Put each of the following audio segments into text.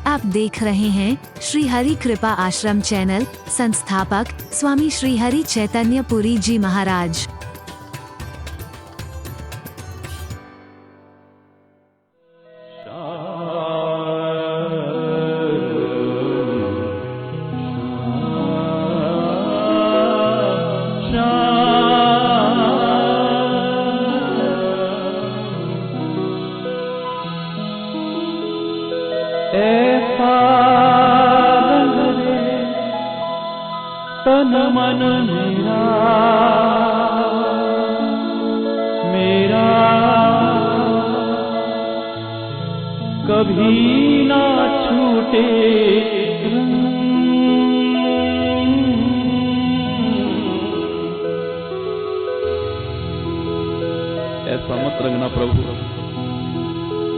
आप देख रहे हैं श्री हरि कृपा आश्रम चैनल। संस्थापक स्वामी श्री हरि चैतन्य पुरी जी महाराज। तन मन मेरा कभी ना छूटे। ऐसा मत रंगना प्रभु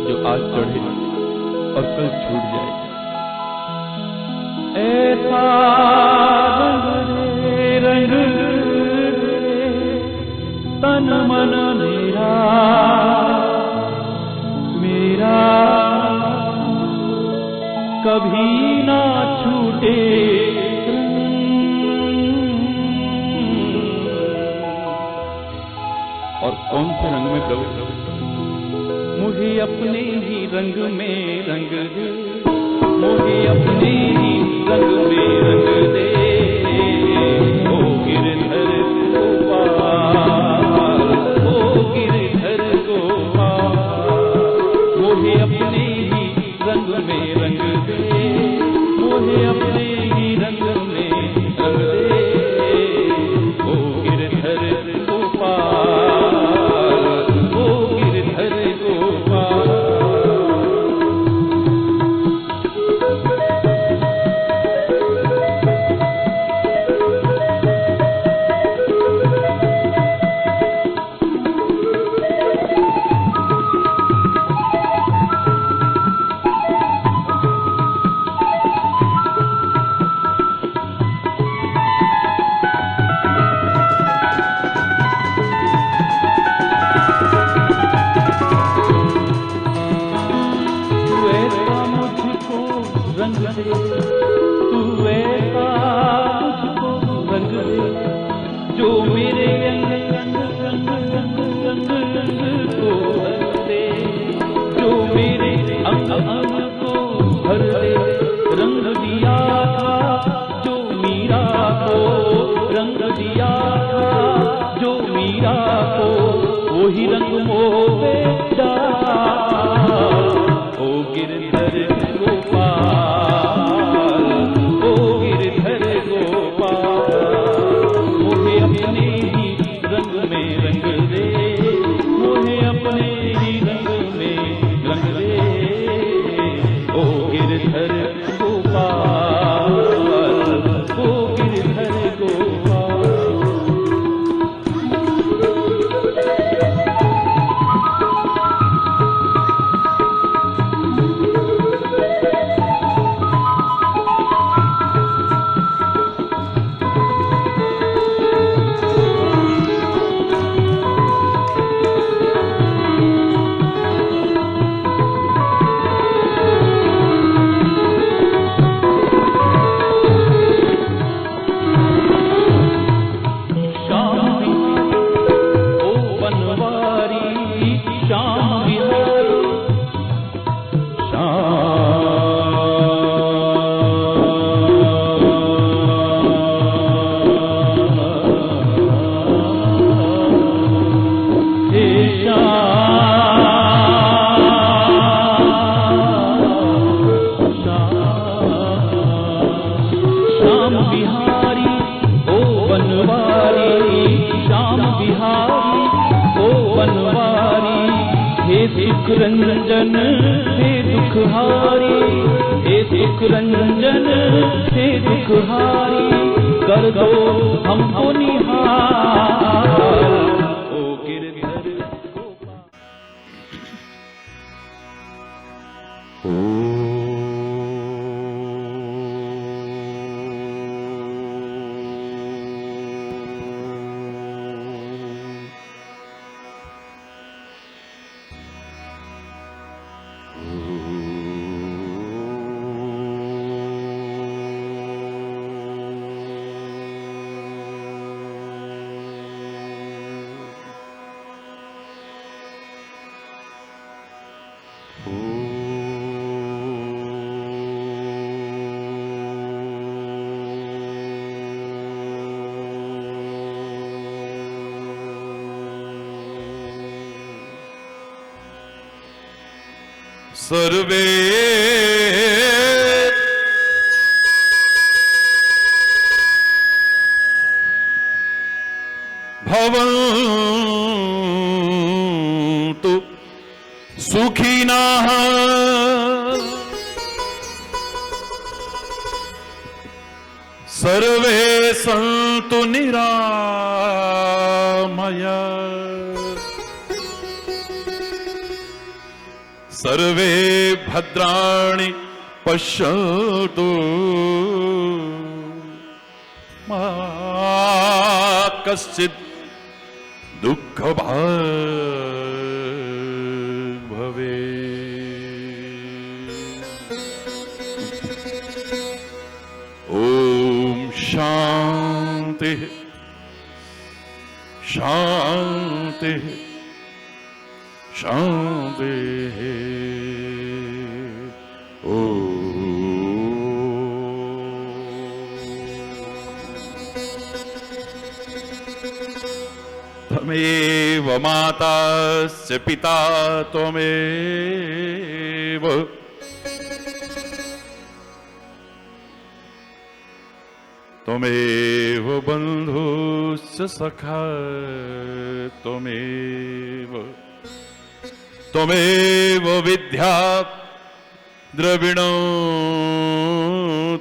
जो आज चढ़े और कल छूट जाए। ऐसा रंग तन मन मेरा कभी ना छूटे। और कौन से रंग में प्रभु? मुझे अपने ही रंग में रंग दे, मुझे अपने ही रंग में रंग दे। ओ गिरधर गोपाल, ओ गिरधर गोपाल, मुझे अपने ही रंग में रंग दे, मुझे अपने ही रंग में रंग दे। ओ गिरधर गोपाल, ओ गिरधर गोपाल। रंग दे, तू ऐसा मुझको रंग दे जो मेरे अंग अंग अंग अंग अंग अंग को भर दे, जो मेरे अंग अंग को भर दे। रंग दिया था जो मीरा को, रंग दिया था जो मीरा को, वही रंग मोह पे डाल। ओ गिरधर सुख रंजन हे दुखहारी, हे सुख रंजन हे दुखहारी, कर दो हमको निहार। ओ गिरधर गोपाल। सर्वे भवन्तु सुखिनः सर्वे सन्तु निरामया सर्वे भद्राणि पश्यन्तु मा कश्चित् दुःखभाग् भवेत्। ॐ शान्ति शान्ति शान्ति। त्वमेव मातास्य पिता त्वमेव त्वमेव बन्धुश्च सखा त्वमेव त्वमेव विद्या द्रविणो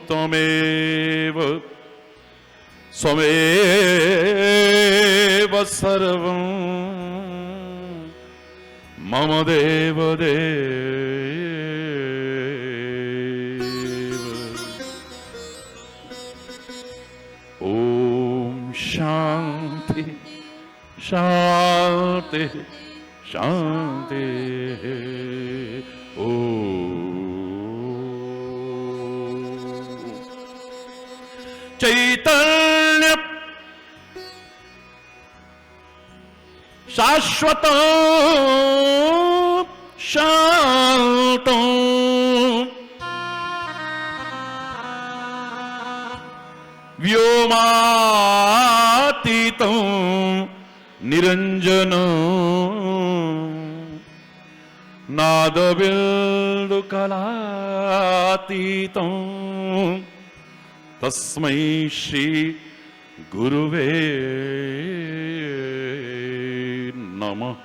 त्वमेव स्वमेव सर्वं मम देव देव। ॐ शान्ति शान्ति शान्ति। ॐ चैतन्य शाश्वत शांत व्योमातीत निरंजन नादबिंदुकलातीत तस्मै श्री गुरुवे नमः।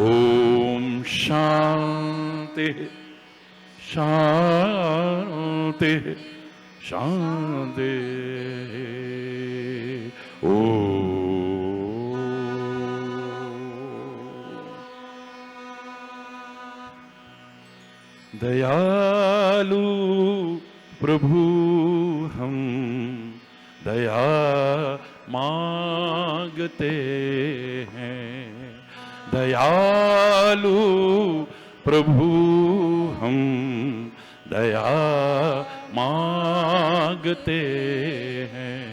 ॐ शान्ति शान्ति शान्ति। ॐ दयालु प्रभु हम दया मांगते हैं। दयालु प्रभु हम दया मांगते हैं।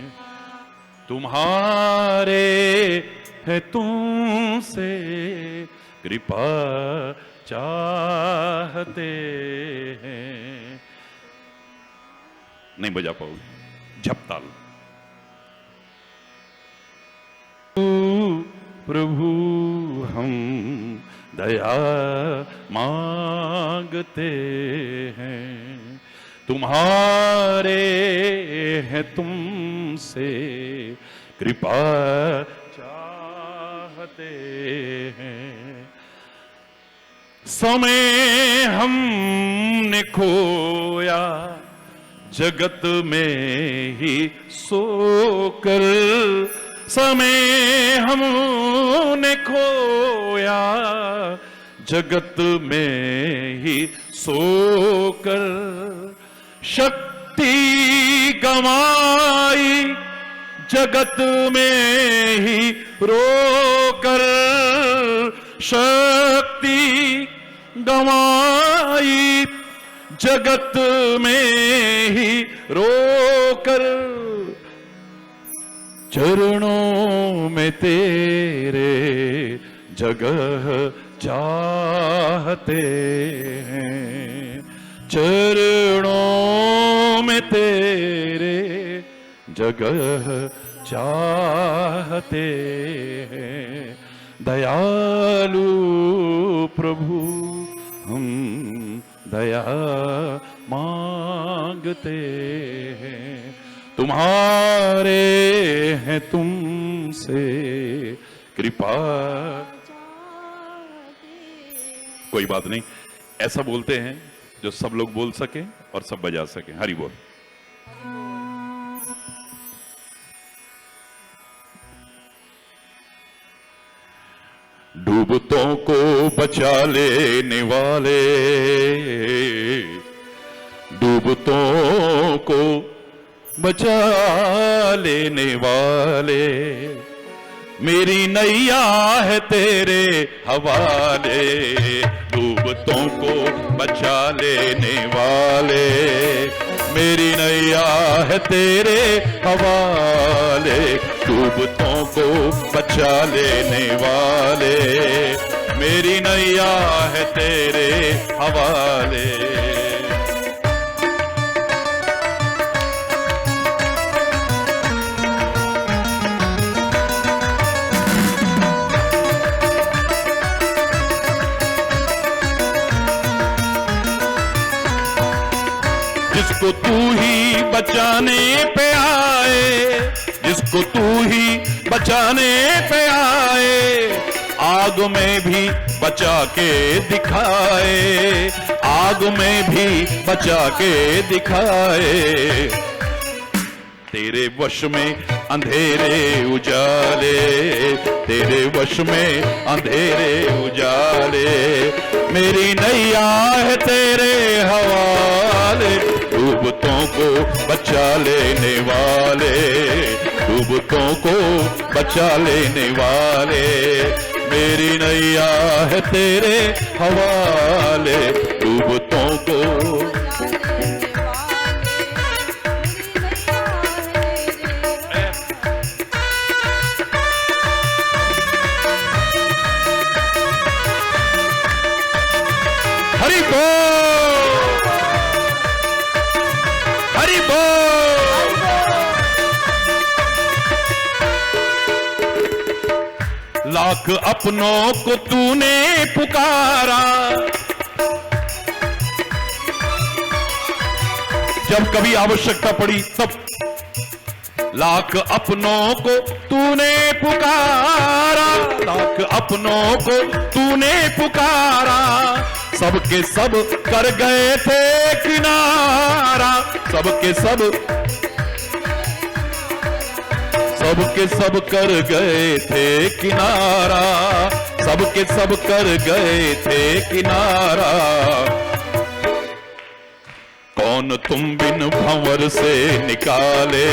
तुम्हारे है तुमसे कृपा चाहते हैं। नहीं बजा पाओगे, झपताल। प्रभु हम दया मांगते हैं। तुम्हारे हैं तुमसे कृपा चाहते हैं। समय हमने खोया जगत में ही सोकर। समय हमने खोया जगत में ही सोकर। शक्ति गंवाई जगत में ही रोकर। शक्ति गंवाई जगत में ही रोकर। चरणों में तेरे जगह चाहते हैं, चरणों में तेरे जगह चाहते हैं। दयालु प्रभु हम दया मांगते हैं, तुम्हारे हैं तुमसे कृपा। कोई बात नहीं, ऐसा बोलते हैं जो सब लोग बोल सके और सब बजा सके। हरि बोल। डूबतों को बचा लेने वाले, डूबतों को बचा लेने वाले, मेरी नैया है तेरे हवाले। डूबतों को बचा लेने वाले, मेरी नैया है तेरे हवाले। डूबतों को बचा लेने वाले, मेरी नैया है तेरे हवाले। जिसको तू ही बचाने पे आए, जिसको तू ही बचाने पे आए, आग में भी बचा के दिखाए, आग में भी बचा के दिखाए। तेरे वश में अंधेरे उजाले, तेरे वश में अंधेरे उजाले, मेरी नैया है तेरे हवाले। डूबतों को बचा लेने वाले, डूबतों को बचा लेने वाले, मेरी नैया है तेरे हवाले। डूबतों को हरि बोल, हरि बोल। लाख अपनों को तूने पुकारा, जब कभी आवश्यकता पड़ी तब। लाख अपनों को तूने पुकारा, लाख अपनों को तूने पुकारा, सबके सब कर गए थे किनारा, सबके सब, सबके सब कर गए थे किनारा, सबके सब कर गए थे किनारा। कौन तुम बिन भंवर से निकाले,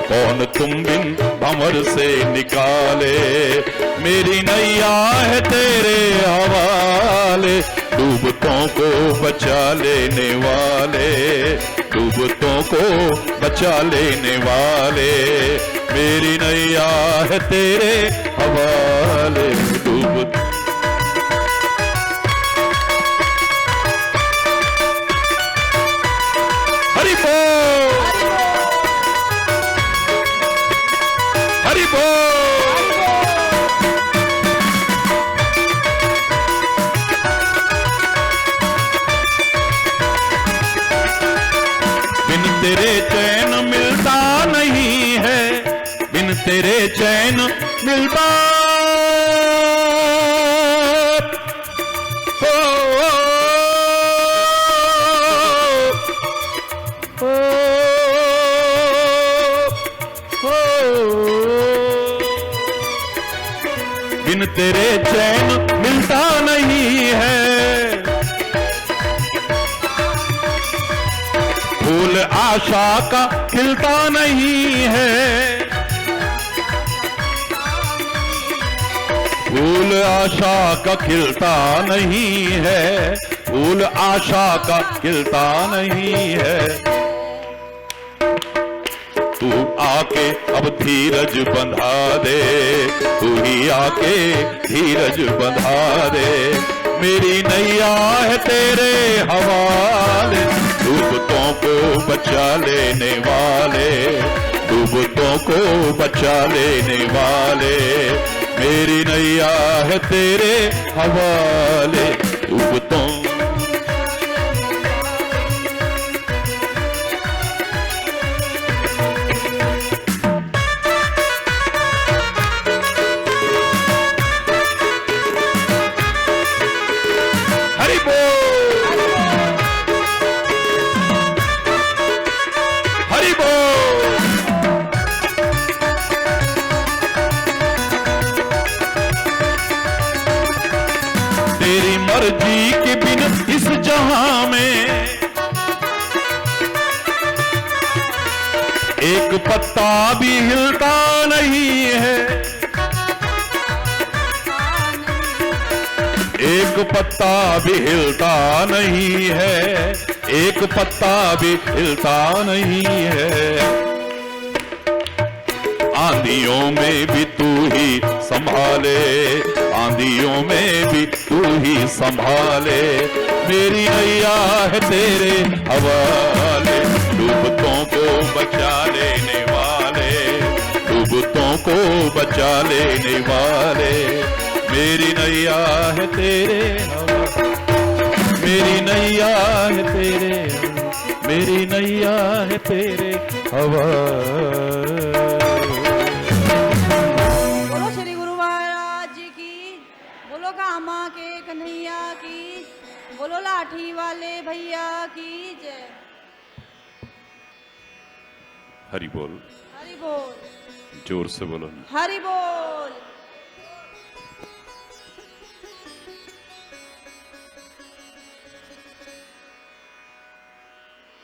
कौन तुम बिन भंवर से निकाले, मेरी नैया है तेरे हवाले। डूबतों को बचा लेने वाले, डूबतों को बचा लेने वाले, मेरी नैया है तेरे हवाले। डूब हरि बोल, हरि बोल। बिन तेरे चैन मिलता नहीं है, बिन तेरे चैन मिलता बिन तेरे चैन मिलता नहीं है। फूल आशा का खिलता नहीं है, फूल आशा का खिलता नहीं है, फूल आशा का खिलता नहीं है। तू आके अब धीरज बंधा दे, तू ही आके धीरज बंधा दे। मेरी नैया है तेरे हवाले, डूबतों को बचा लेने वाले, डूबतों को बचा लेने वाले। मेरी नैया है तेरे हवाले, डूबतों। हरि बोल, हरि बोल। तेरी मर्जी के बिन इस जहां में एक पत्ता भी हिलता नहीं है, एक पत्ता भी हिलता नहीं है, एक पत्ता भी हिलता नहीं है। आंधियों में भी तू ही संभाले, आंधियों में भी तू ही संभाले। मेरी नैया है तेरे हवाले, डूबतों को बचा लेने वाले, डूबतों को बचा लेने वाले। मेरी नैया है तेरे हवाले, मेरी नैया है तेरे, मेरी नैया है तेरे हवाले। कामा के कन्हैया की, बोलो लाठी वाले भैया की जय। हरि बोल, हरि बोल, जोर से बोलो ना। हरि बोल।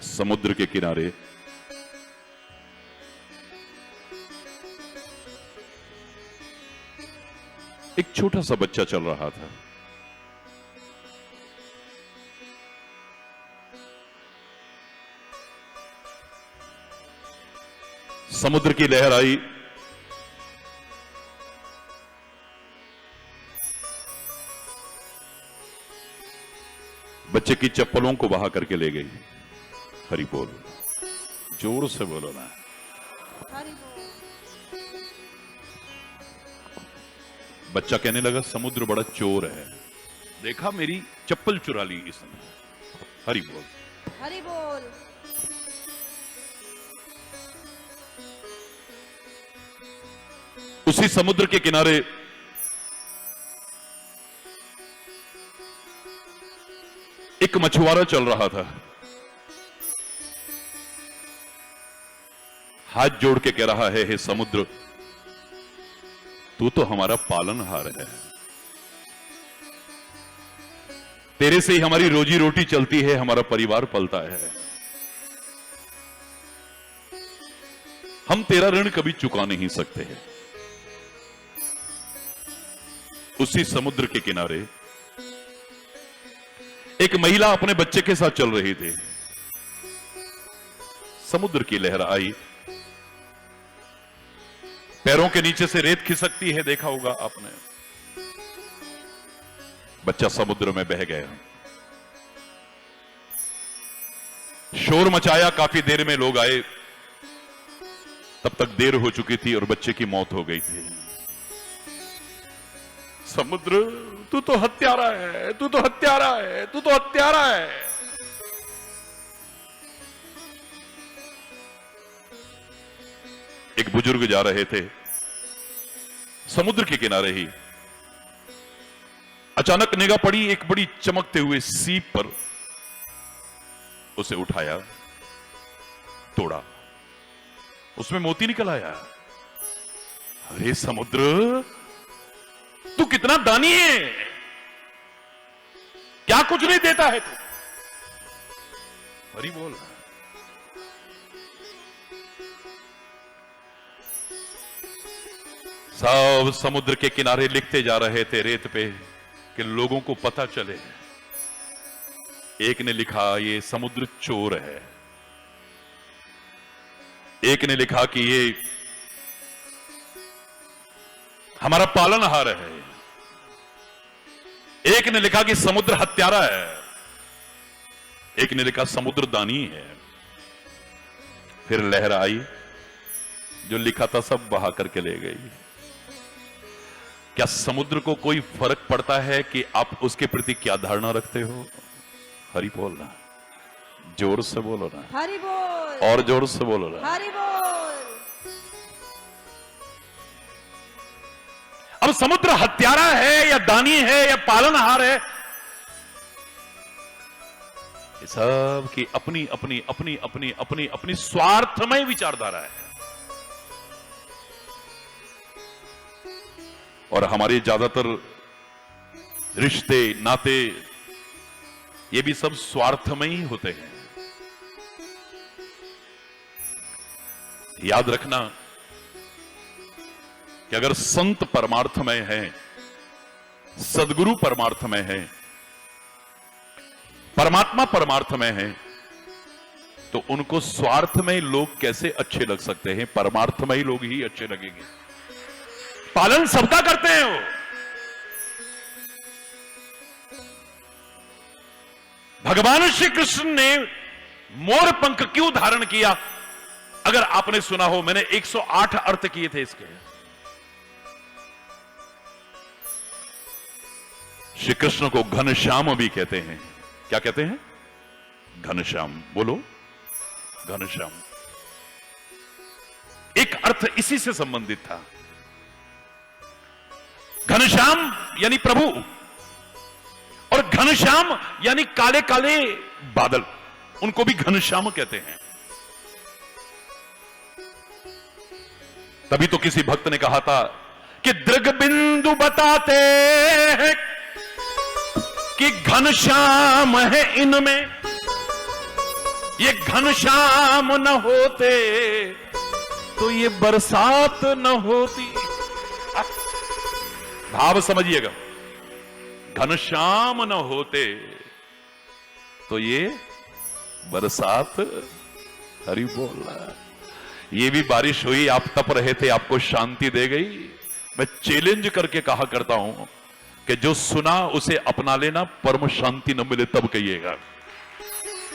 समुद्र के किनारे एक छोटा सा बच्चा चल रहा था। समुद्र की लहर आई, बच्चे की चप्पलों को बहा करके ले गई। हरि बोल, जोर से बोलो ना। हरि बोल। बच्चा कहने लगा समुद्र बड़ा चोर है, देखा मेरी चप्पल चुरा ली इसने। हरि बोल, हरि बोल। उसी समुद्र के किनारे एक मछुआरा चल रहा था। हाथ जोड़ के कह रहा है, हे समुद्र, तू तो हमारा पालनहार है, तेरे से ही हमारी रोजी रोटी चलती है, हमारा परिवार पलता है। हम तेरा ऋण कभी चुका नहीं सकते हैं। उसी समुद्र के किनारे एक महिला अपने बच्चे के साथ चल रही थी। समुद्र की लहर आई, पैरों के नीचे से रेत खिसकती है, देखा होगा आपने। बच्चा समुद्र में बह गया, शोर मचाया, काफी देर में लोग आए, तब तक देर हो चुकी थी और बच्चे की मौत हो गई थी। समुद्र, तू तो हत्यारा है, तू तो हत्यारा है, तू तो हत्यारा है। एक बुजुर्ग जा रहे थे समुद्र के किनारे ही, अचानक निगाह पड़ी एक बड़ी चमकते हुए सीप पर। उसे उठाया, तोड़ा, उसमें मोती निकल आया। अरे समुद्र, तू कितना दानी है, क्या कुछ नहीं देता है तू। हरि बोल। सब समुद्र के किनारे लिखते जा रहे थे रेत पे कि लोगों को पता चले। एक ने लिखा, ये समुद्र चोर है। एक ने लिखा कि ये हमारा पालनहार है, एक ने लिखा कि समुद्र हत्यारा है, एक ने लिखा समुद्र दानी है। फिर लहर आई, जो लिखा था सब बहा करके ले गई। क्या समुद्र को कोई फर्क पड़ता है कि आप उसके प्रति क्या धारणा रखते हो? हरि बोल ना, जोर से बोलो ना, हरि बोल, और जोर से बोलो ना। हरि बोल। अब समुद्र हत्यारा है या दानी है या पालनहार है, ये सब की अपनी अपनी अपनी अपनी अपनी अपनी स्वार्थमय विचारधारा है। और हमारे ज्यादातर रिश्ते नाते ये भी सब स्वार्थमय ही होते हैं। याद रखना कि अगर संत परमार्थमय है, सदगुरु परमार्थमय है, परमात्मा परमार्थमय है, तो उनको स्वार्थमय लोग कैसे अच्छे लग सकते हैं? परमार्थमय लोग ही अच्छे लगेंगे। पालन सबका करते हैं वो। भगवान श्री कृष्ण ने मोर पंख क्यों धारण किया? अगर आपने सुना हो, मैंने 108 अर्थ किए थे इसके। श्री कृष्ण को घनश्याम भी कहते हैं। क्या कहते हैं? घनश्याम। बोलो, घनश्याम। एक अर्थ इसी से संबंधित था। घनश्याम यानी प्रभु, और घनश्याम यानी काले काले बादल, उनको भी घनश्याम कहते हैं। तभी तो किसी भक्त ने कहा था कि दृग बिंदु बताते हैं कि घनश्याम है इनमें, ये घनश्याम न होते तो ये बरसात न होती। भाव समझिएगा, घनश्याम न होते तो ये बरसात। हरि बोल रहा है। ये भी बारिश हुई, आप तप रहे थे, आपको शांति दे गई। मैं चैलेंज करके कहा करता हूं कि जो सुना उसे अपना लेना, परम शांति न मिले तब कहिएगा,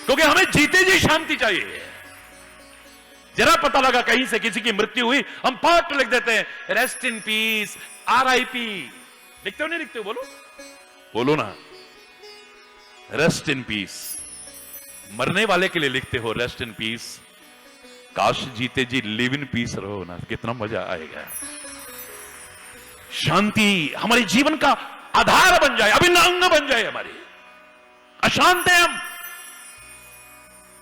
क्योंकि हमें जीते जी शांति चाहिए। जरा पता लगा कहीं से किसी की मृत्यु हुई, हम पाठ लिख देते हैं, रेस्ट इन पीस, RIP। लिखते हो नहीं लिखते हो? बोलो, बोलो ना, रेस्ट इन पीस। मरने वाले के लिए लिखते हो रेस्ट इन पीस। काश जीते जी लिव इन पीस रहो ना, कितना मजा आएगा। शांति हमारे जीवन का आधार बन जाए, अभिन्न अंग बन जाए हमारी। अशांत हैं हम,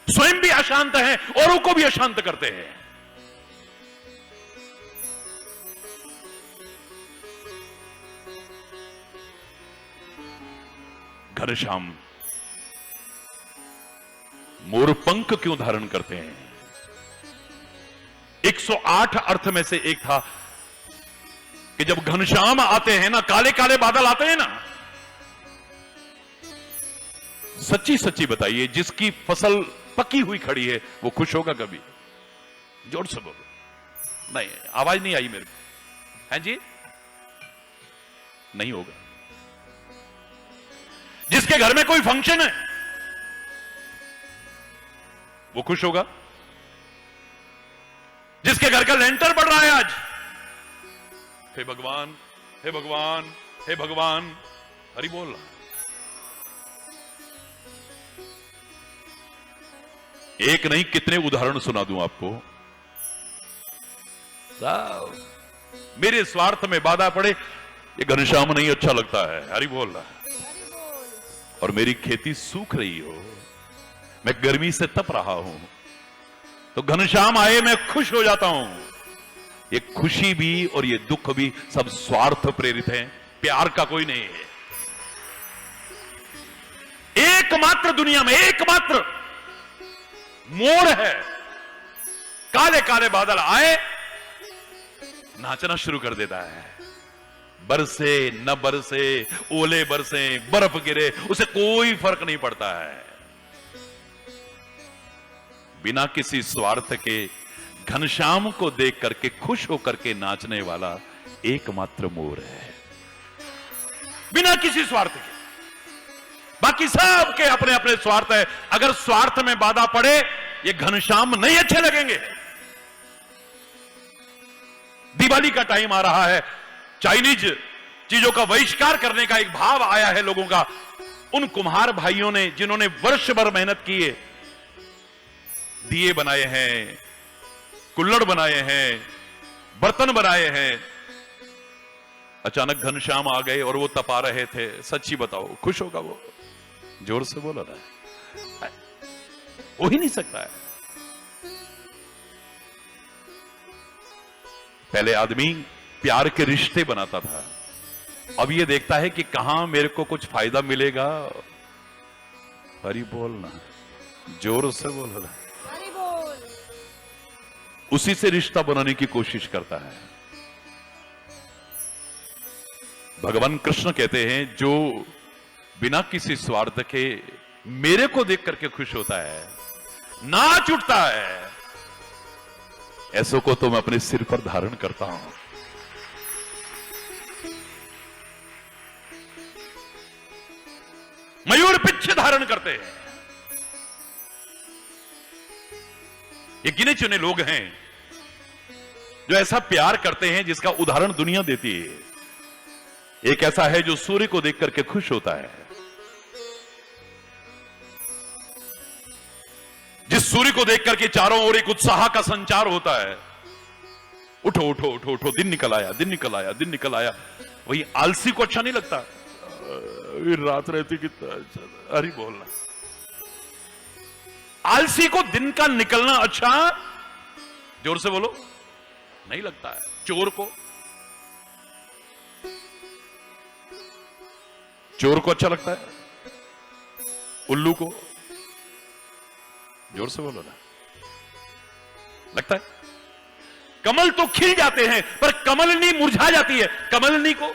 स्वयं भी अशांत हैं, औरों को भी अशांत करते हैं। घनश्याम मोरपंख क्यों धारण करते हैं? 108 अर्थ में से एक था कि जब घनश्याम आते हैं ना, काले काले बादल आते हैं ना, सच्ची सच्ची बताइए, जिसकी फसल पकी हुई खड़ी है वो खुश होगा कभी? जोर से बोलो। नहीं, आवाज नहीं आई मेरे को। हैं जी? नहीं होगा। जिसके घर में कोई फंक्शन है वो खुश होगा? जिसके घर का लेंटर पड़ रहा है आज, हे भगवान, हे भगवान, हे भगवान, हरि बोल रहा। एक नहीं कितने उदाहरण सुना दूं आपको। मेरे स्वार्थ में बाधा पड़े, ये घनश्याम नहीं अच्छा लगता है, हरि बोल रहा। और मेरी खेती सूख रही हो, मैं गर्मी से तप रहा हूं, तो घनश्याम आए मैं खुश हो जाता हूं। ये खुशी भी और ये दुख भी सब स्वार्थ प्रेरित है, प्यार का कोई नहीं है। एकमात्र दुनिया में एकमात्र मोर है, काले काले बादल आए नाचना शुरू कर देता है। बरसे न बरसे, ओले बरसे, बर्फ गिरे, उसे कोई फर्क नहीं पड़ता है। बिना किसी स्वार्थ के घनश्याम को देख करके खुश होकर के नाचने वाला एकमात्र मोर है, बिना किसी स्वार्थ के। बाकी सब के अपने अपने स्वार्थ है। अगर स्वार्थ में बाधा पड़े, ये घनश्याम नहीं अच्छे लगेंगे। दिवाली का टाइम आ रहा है, चाइनीज चीजों का बहिष्कार करने का एक भाव आया है लोगों का। उन कुम्हार भाइयों ने, जिन्होंने वर्ष भर मेहनत की है, दिए बनाए हैं, कुल्हड़ बनाए हैं, बर्तन बनाए हैं, अचानक घनश्याम आ गए और वो तपा रहे थे। सच्ची बताओ, खुश होगा वो? जोर से बोलो ना, हो ही नहीं सकता है। पहले आदमी प्यार के रिश्ते बनाता था, अब ये देखता है कि कहां मेरे को कुछ फायदा मिलेगा। हरि बोल ना, जोर से बोलो ना। हरि बोल। उसी से रिश्ता बनाने की कोशिश करता है। भगवान कृष्ण कहते हैं, जो बिना किसी स्वार्थ के मेरे को देख करके खुश होता है, नाच उठता है, ऐसों को तो मैं अपने सिर पर धारण करता हूं। मयूर पिच्छ धारण करते हैं। ये गिने चुने लोग हैं जो ऐसा प्यार करते हैं जिसका उदाहरण दुनिया देती है। एक ऐसा है जो सूर्य को देख करके खुश होता है। जिस सूर्य को देख करके चारों ओर एक उत्साह का संचार होता है। उठो उठो उठो उठो, दिन निकल आया, दिन निकल आया, दिन निकल आया। वही आलसी को अच्छा नहीं लगता, रात रहती कितना अच्छा। अरे बोलना, आलसी को दिन का निकलना अच्छा, जोर से बोलो, नहीं लगता है। चोर को अच्छा लगता है, उल्लू को, जोर से बोलो ना, लगता है। कमल तो खिल जाते हैं पर कमलनी मुरझा जाती है, कमलनी को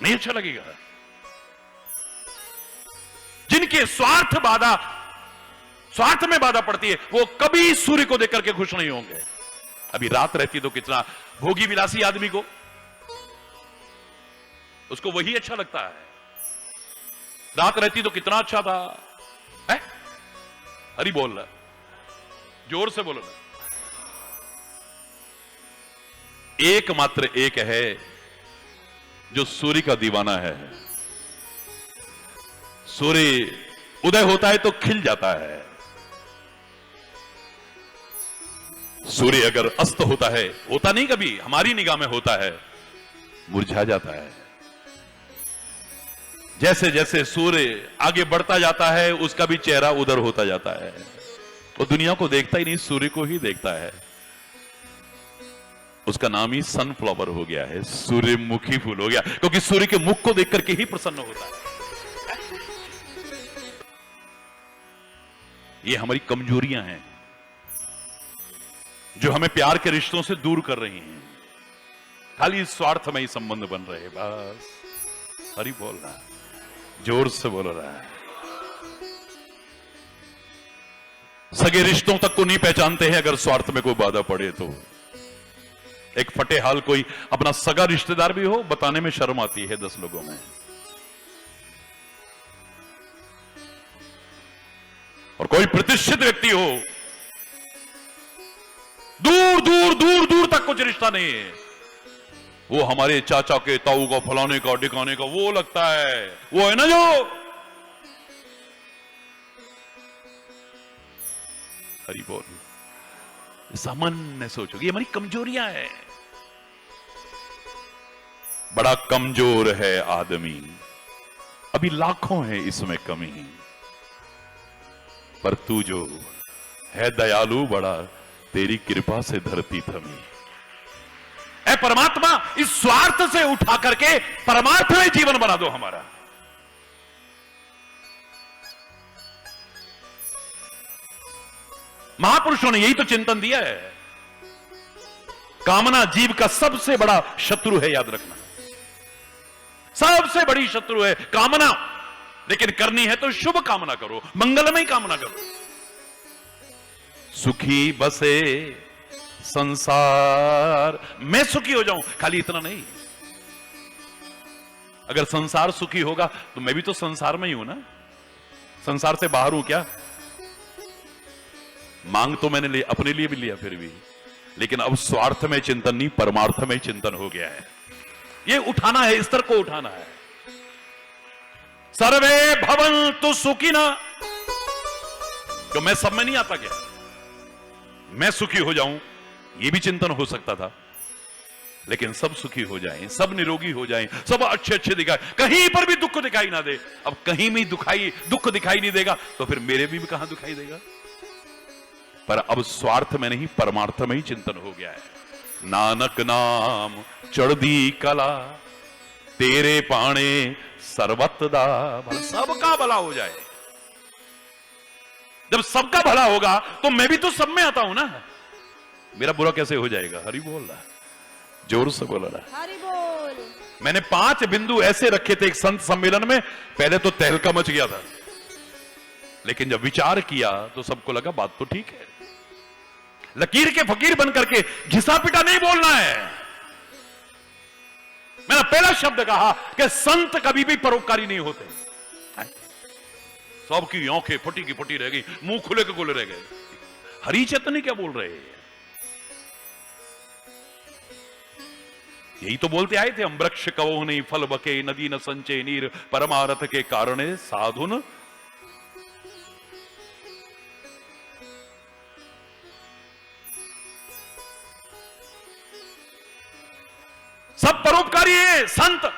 नहीं अच्छा लगेगा। जिनके स्वार्थ में बाधा पड़ती है, वो कभी सूर्य को देख करके खुश नहीं होंगे। अभी रात रहती तो कितना भोगी विलासी आदमी को, उसको वही अच्छा लगता है। रात रहती तो कितना अच्छा था, है? हरि बोल रहा, जोर से बोलो ना। एकमात्र एक है जो सूर्य का दीवाना है। सूर्य उदय होता है तो खिल जाता है, सूर्य अगर अस्त होता है, होता नहीं कभी, हमारी निगाह में होता है, मुरझा जाता है। जैसे जैसे सूर्य आगे बढ़ता जाता है, उसका भी चेहरा उधर होता जाता है। वो दुनिया को देखता ही नहीं, सूर्य को ही देखता है। उसका नाम ही सनफ्लावर हो गया है, सूर्यमुखी फूल हो गया, क्योंकि सूर्य के मुख को देख करके ही प्रसन्न होता है। ये हमारी कमजोरियां हैं जो हमें प्यार के रिश्तों से दूर कर रही हैं। खाली स्वार्थ में ही संबंध बन रहे हैं, बस। हरि बोल रहा, जोर से बोल रहा है। सगे रिश्तों तक को नहीं पहचानते हैं अगर स्वार्थ में कोई बाधा पड़े तो। एक फटे हाल कोई अपना सगा रिश्तेदार भी हो, बताने में शर्म आती है 10 लोगों में। और कोई प्रतिष्ठित व्यक्ति हो, दूर दूर दूर दूर तक कुछ रिश्ता नहीं है, वो हमारे चाचा के, ताऊ का, फलाने का, डिकाने का, वो लगता है, वो है ना जो। हरि बोल। सामान्य सोचोगे, ये हमारी कमजोरियां हैं। बड़ा कमजोर है आदमी, अभी लाखों है इसमें कमी, पर तू जो है दयालु बड़ा, तेरी कृपा से धरती थमी। ऐ परमात्मा, इस स्वार्थ से उठा करके परमार्थ में जीवन बना दो हमारा। महापुरुषों ने यही तो चिंतन दिया है। कामना जीव का सबसे बड़ा शत्रु है, याद रखना। सबसे बड़ी शत्रु है कामना। लेकिन करनी है तो शुभ कामना करो, मंगलमय कामना करो। सुखी बसे संसार, मैं सुखी हो जाऊं, खाली इतना नहीं। अगर संसार सुखी होगा तो मैं भी तो संसार में ही हूं ना, संसार से बाहर हूं क्या? मांग तो मैंने लिया, अपने लिए भी लिया फिर भी, लेकिन अब स्वार्थ में चिंतन नहीं, परमार्थ में चिंतन हो गया है। ये उठाना है, स्तर को उठाना है। सर्वे भवन्तु सुखिनः, तो मैं सब में नहीं आता क्या? मैं सुखी हो जाऊं, ये भी चिंतन हो सकता था, लेकिन सब सुखी हो जाएं, सब निरोगी हो जाएं, सब अच्छे अच्छे दिखाए, कहीं पर भी दुख दिखाई ना दे। अब कहीं भी दुख दिखाई नहीं देगा तो फिर मेरे भी कहां दिखाई देगा? पर अब स्वार्थ में नहीं, परमार्थ में ही चिंतन हो गया है। नानक नाम चढ़दी कला, तेरे पाणे सर्वत दा, सबका भला हो जाए। जब सबका भला होगा तो मैं भी तो सब में आता हूं ना, मेरा बुरा कैसे हो जाएगा? हरि बोल रहा, जोर से बोल रहा। हरि बोल। मैंने 5 बिंदु ऐसे रखे थे एक संत सम्मेलन में, पहले तो तहलका मच गया था, लेकिन जब विचार किया तो सबको लगा बात तो ठीक है। लकीर के फकीर बन करके घिसा पिटा नहीं बोलना है। मैंने पहला शब्द कहा कि संत कभी भी परोपकारी नहीं होते। सबकी आंखें फटी की फटी रह गई, मुंह खुले के खुले रह गए। हरि चैतन्य क्या बोल रहे हैं? यही तो बोलते आए थे हम, वृक्ष कवो नहीं फल बके, नदी न संचय नीर, परमारथ के कारणे साधुन। सब परोपकारी है संत।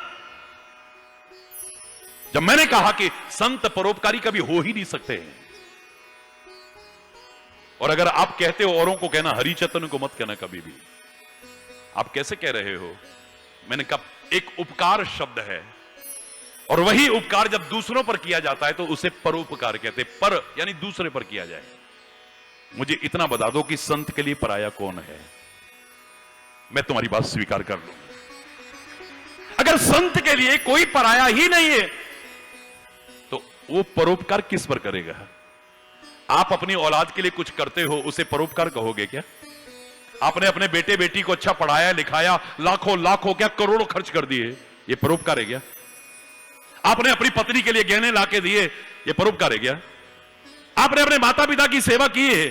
जब मैंने कहा कि संत परोपकारी कभी हो ही नहीं सकते, और अगर आप कहते हो औरों को कहना, हरि चैतन्य को मत कहना कभी भी। आप कैसे कह रहे हो? मैंने कहा एक उपकार शब्द है, और वही उपकार जब दूसरों पर किया जाता है तो उसे परोपकार कहते। पर यानी दूसरे पर किया जाए। मुझे इतना बता दो कि संत के लिए पराया कौन है? मैं तुम्हारी बात स्वीकार कर लूं। अगर संत के लिए कोई पराया ही नहीं है तो वो परोपकार किस पर करेगा? आप अपनी औलाद के लिए कुछ करते हो, उसे परोपकार कहोगे क्या? आपने अपने बेटे बेटी को अच्छा पढ़ाया लिखाया, लाखों लाखों क्या करोड़ों खर्च कर दिए, ये परोपकार है क्या? आपने अपनी पत्नी के लिए गहने लाके दिए, ये परोपकार है क्या? आपने अपने माता पिता की सेवा की है,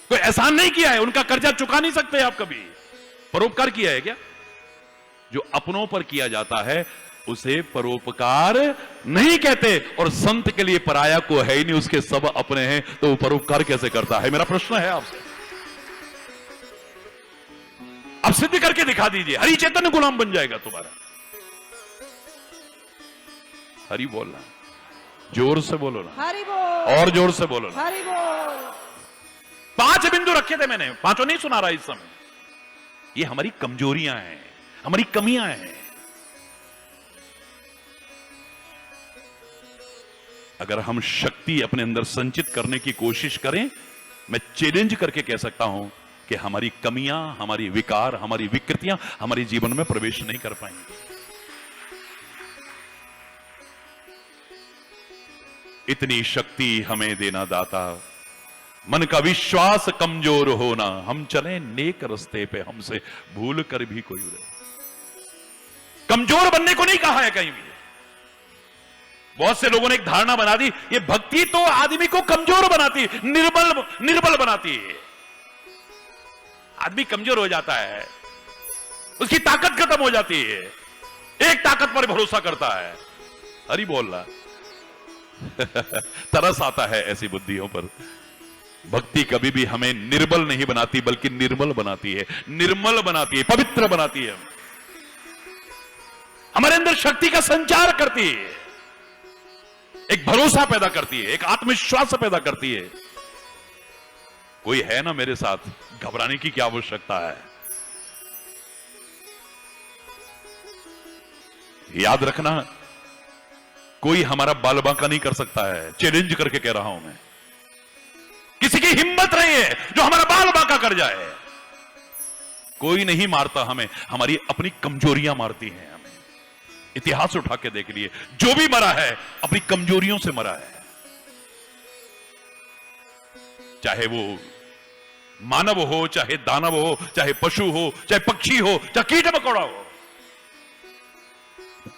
कोई एहसान नहीं किया है, उनका कर्जा चुका नहीं सकते आप कभी, परोपकार किया है क्या? जो अपनों पर किया जाता है उसे परोपकार नहीं कहते, और संत के लिए पराया को है ही नहीं, उसके सब अपने हैं, तो वो परोपकार कैसे करता है? मेरा प्रश्न है आपसे। अब सिद्ध करके दिखा दीजिए, हरि चैतन्य गुलाम बन जाएगा तुम्हारा। हरि बोलना, जोर से बोलो ना, हरि बोल। और जोर से बोलो ना। हरि बोल। 5 बिंदु रखे थे मैंने, 5 नहीं सुना रहा इस समय। ये हमारी कमजोरियां हैं, हमारी कमियां हैं। अगर हम शक्ति अपने अंदर संचित करने की कोशिश करें, मैं चैलेंज करके कह सकता हूं कि हमारी कमियां, हमारी विकार, हमारी विकृतियां हमारे जीवन में प्रवेश नहीं कर पाएंगी। इतनी शक्ति हमें देना दाता, मन का विश्वास कमजोर होना, हम चले नेक रास्ते पे, हमसे भूल कर भी कोई उड़े। कमजोर बनने को नहीं कहा है कहीं भी। बहुत से लोगों ने एक धारणा बना दी, ये भक्ति तो आदमी को कमजोर बनाती, निर्बल बनाती है। आदमी कमजोर हो जाता है, उसकी ताकत खत्म हो जाती है, एक ताकत पर भरोसा करता है। हरि बोल रहा तरस आता है ऐसी बुद्धियों पर। भक्ति कभी भी हमें निर्बल नहीं बनाती, बल्कि निर्मल बनाती है, निर्मल बनाती है, पवित्र बनाती है। हमारे अंदर शक्ति का संचार करती है, एक भरोसा पैदा करती है, एक आत्मविश्वास पैदा करती है। कोई है ना मेरे साथ, घबराने की क्या आवश्यकता है? याद रखना, कोई हमारा बाल बांका नहीं कर सकता है। चैलेंज करके कह रहा हूं मैं, किसी की हिम्मत नहीं है जो हमारा बाल बांका कर जाए। कोई नहीं मारता हमें, हमारी अपनी कमजोरियां मारती हैं हमें। इतिहास उठा के देख लिए, जो भी मरा है अपनी कमजोरियों से मरा है। चाहे वो मानव हो, चाहे दानव हो, चाहे पशु हो, चाहे पक्षी हो, चाहे कीट मकोड़ा हो,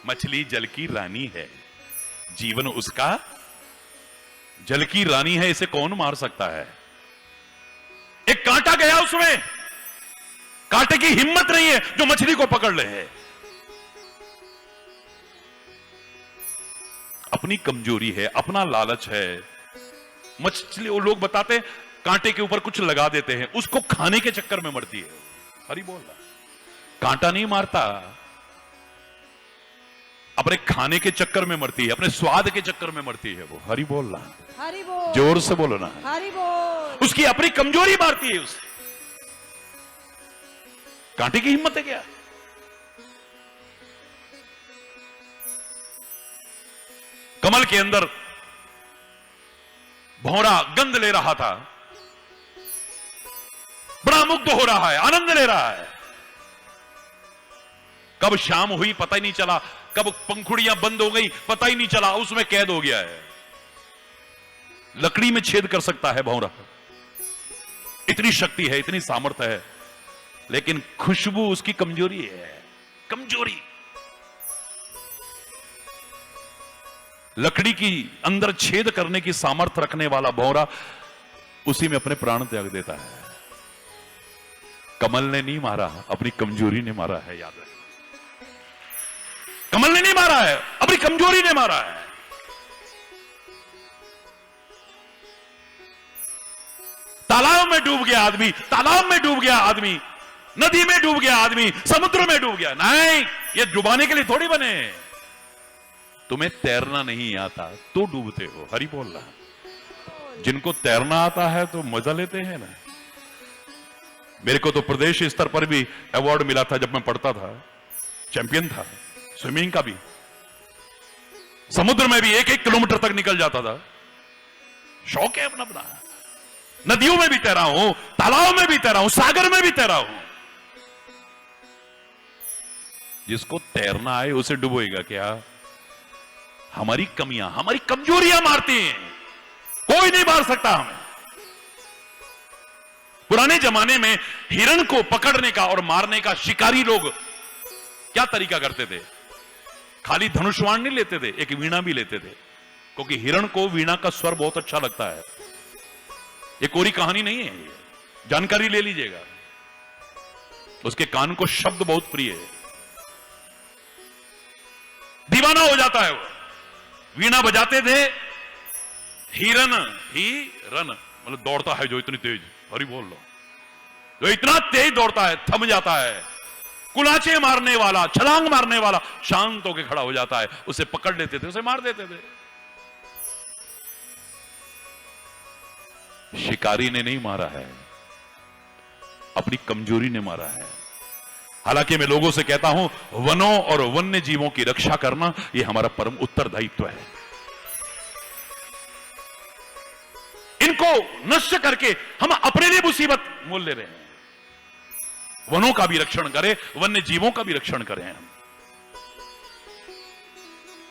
मछली जल की रानी है, जीवन उसका जल की रानी है, इसे कौन मार सकता है? एक कांटा गया उसमें, कांटे की हिम्मत नहीं है जो मछली को पकड़ ले है। अपनी कमजोरी है, अपना लालच है। मछली, वो लोग बताते हैं कांटे के ऊपर कुछ लगा देते हैं, उसको खाने के चक्कर में मरती है। हरि बोल रहा, कांटा नहीं मारता, अपने खाने के चक्कर में मरती है, अपने स्वाद के चक्कर में मरती है वो। हरि बोल रहा, हरि बोल, जोर से बोलो ना। हरि बोल। उसकी अपनी कमजोरी मारती है उसे। कांटे की हिम्मत है क्या? कमल के अंदर भौरा गंध ले रहा था, बड़ा मुग्ध हो रहा है, आनंद ले रहा है। कब शाम हुई पता ही नहीं चला, कब पंखुड़ियां बंद हो गई पता ही नहीं चला, उसमें कैद हो गया है। लकड़ी में छेद कर सकता है भौरा, इतनी शक्ति है, इतनी सामर्थ्य है, लेकिन खुशबू उसकी कमजोरी है। कमजोरी, लकड़ी की अंदर छेद करने की सामर्थ्य रखने वाला भौरा उसी में अपने प्राण त्याग देता है। कमल ने नहीं मारा, अपनी कमजोरी ने मारा है, याद रखना। कमल ने नहीं मारा है, अपनी कमजोरी ने मारा है। तालाब में डूब गया आदमी, तालाब में डूब गया आदमी, नदी में डूब गया आदमी, समुद्र में डूब गया। नहीं, ये डुबाने के लिए थोड़ी बने। तुम्हें तैरना नहीं आता तो डूबते हो। हरि बोल रहा। जिनको तैरना आता है तो मजा लेते हैं ना। मेरे को तो प्रदेश स्तर पर भी अवार्ड मिला था जब मैं पढ़ता था, चैंपियन था स्विमिंग का भी। समुद्र में भी 1-1 किलोमीटर तक निकल जाता था। शौक है अपना अपना। नदियों में भी तैरा हूं, तालाब में भी तैरा हूं, सागर में भी तैरा हूं। जिसको तैरना आए उसे डुबोएगा क्या? हमारी कमियां, हमारी कमजोरियां मारती हैं, कोई नहीं मार सकता हमें। पुराने जमाने में हिरण को पकड़ने का और मारने का शिकारी लोग क्या तरीका करते थे? खाली धनुष्वाण नहीं लेते थे, एक वीणा भी लेते थे, क्योंकि हिरण को वीणा का स्वर बहुत अच्छा लगता है। ये कोरी कहानी नहीं है, जानकारी ले लीजिएगा। उसके कान को शब्द बहुत प्रिय है, दीवाना हो जाता है वो। वीणा बजाते थे, हिरन ही रन, मतलब दौड़ता है जो इतनी तेज। हरि बोल लो, जो इतना तेज दौड़ता है, थम जाता है। कुलाचे मारने वाला, छलांग मारने वाला शांत होकर खड़ा हो जाता है। उसे पकड़ लेते थे, उसे मार देते थे। शिकारी ने नहीं मारा है, अपनी कमजोरी ने मारा है। हालांकि मैं लोगों से कहता हूं, वनों और वन्य जीवों की रक्षा करना यह हमारा परम उत्तरदायित्व है। इनको नष्ट करके हम अपने लिए मुसीबत मोल ले रहे हैं। वनों का भी रक्षण करें, वन्य जीवों का भी रक्षण करें हम।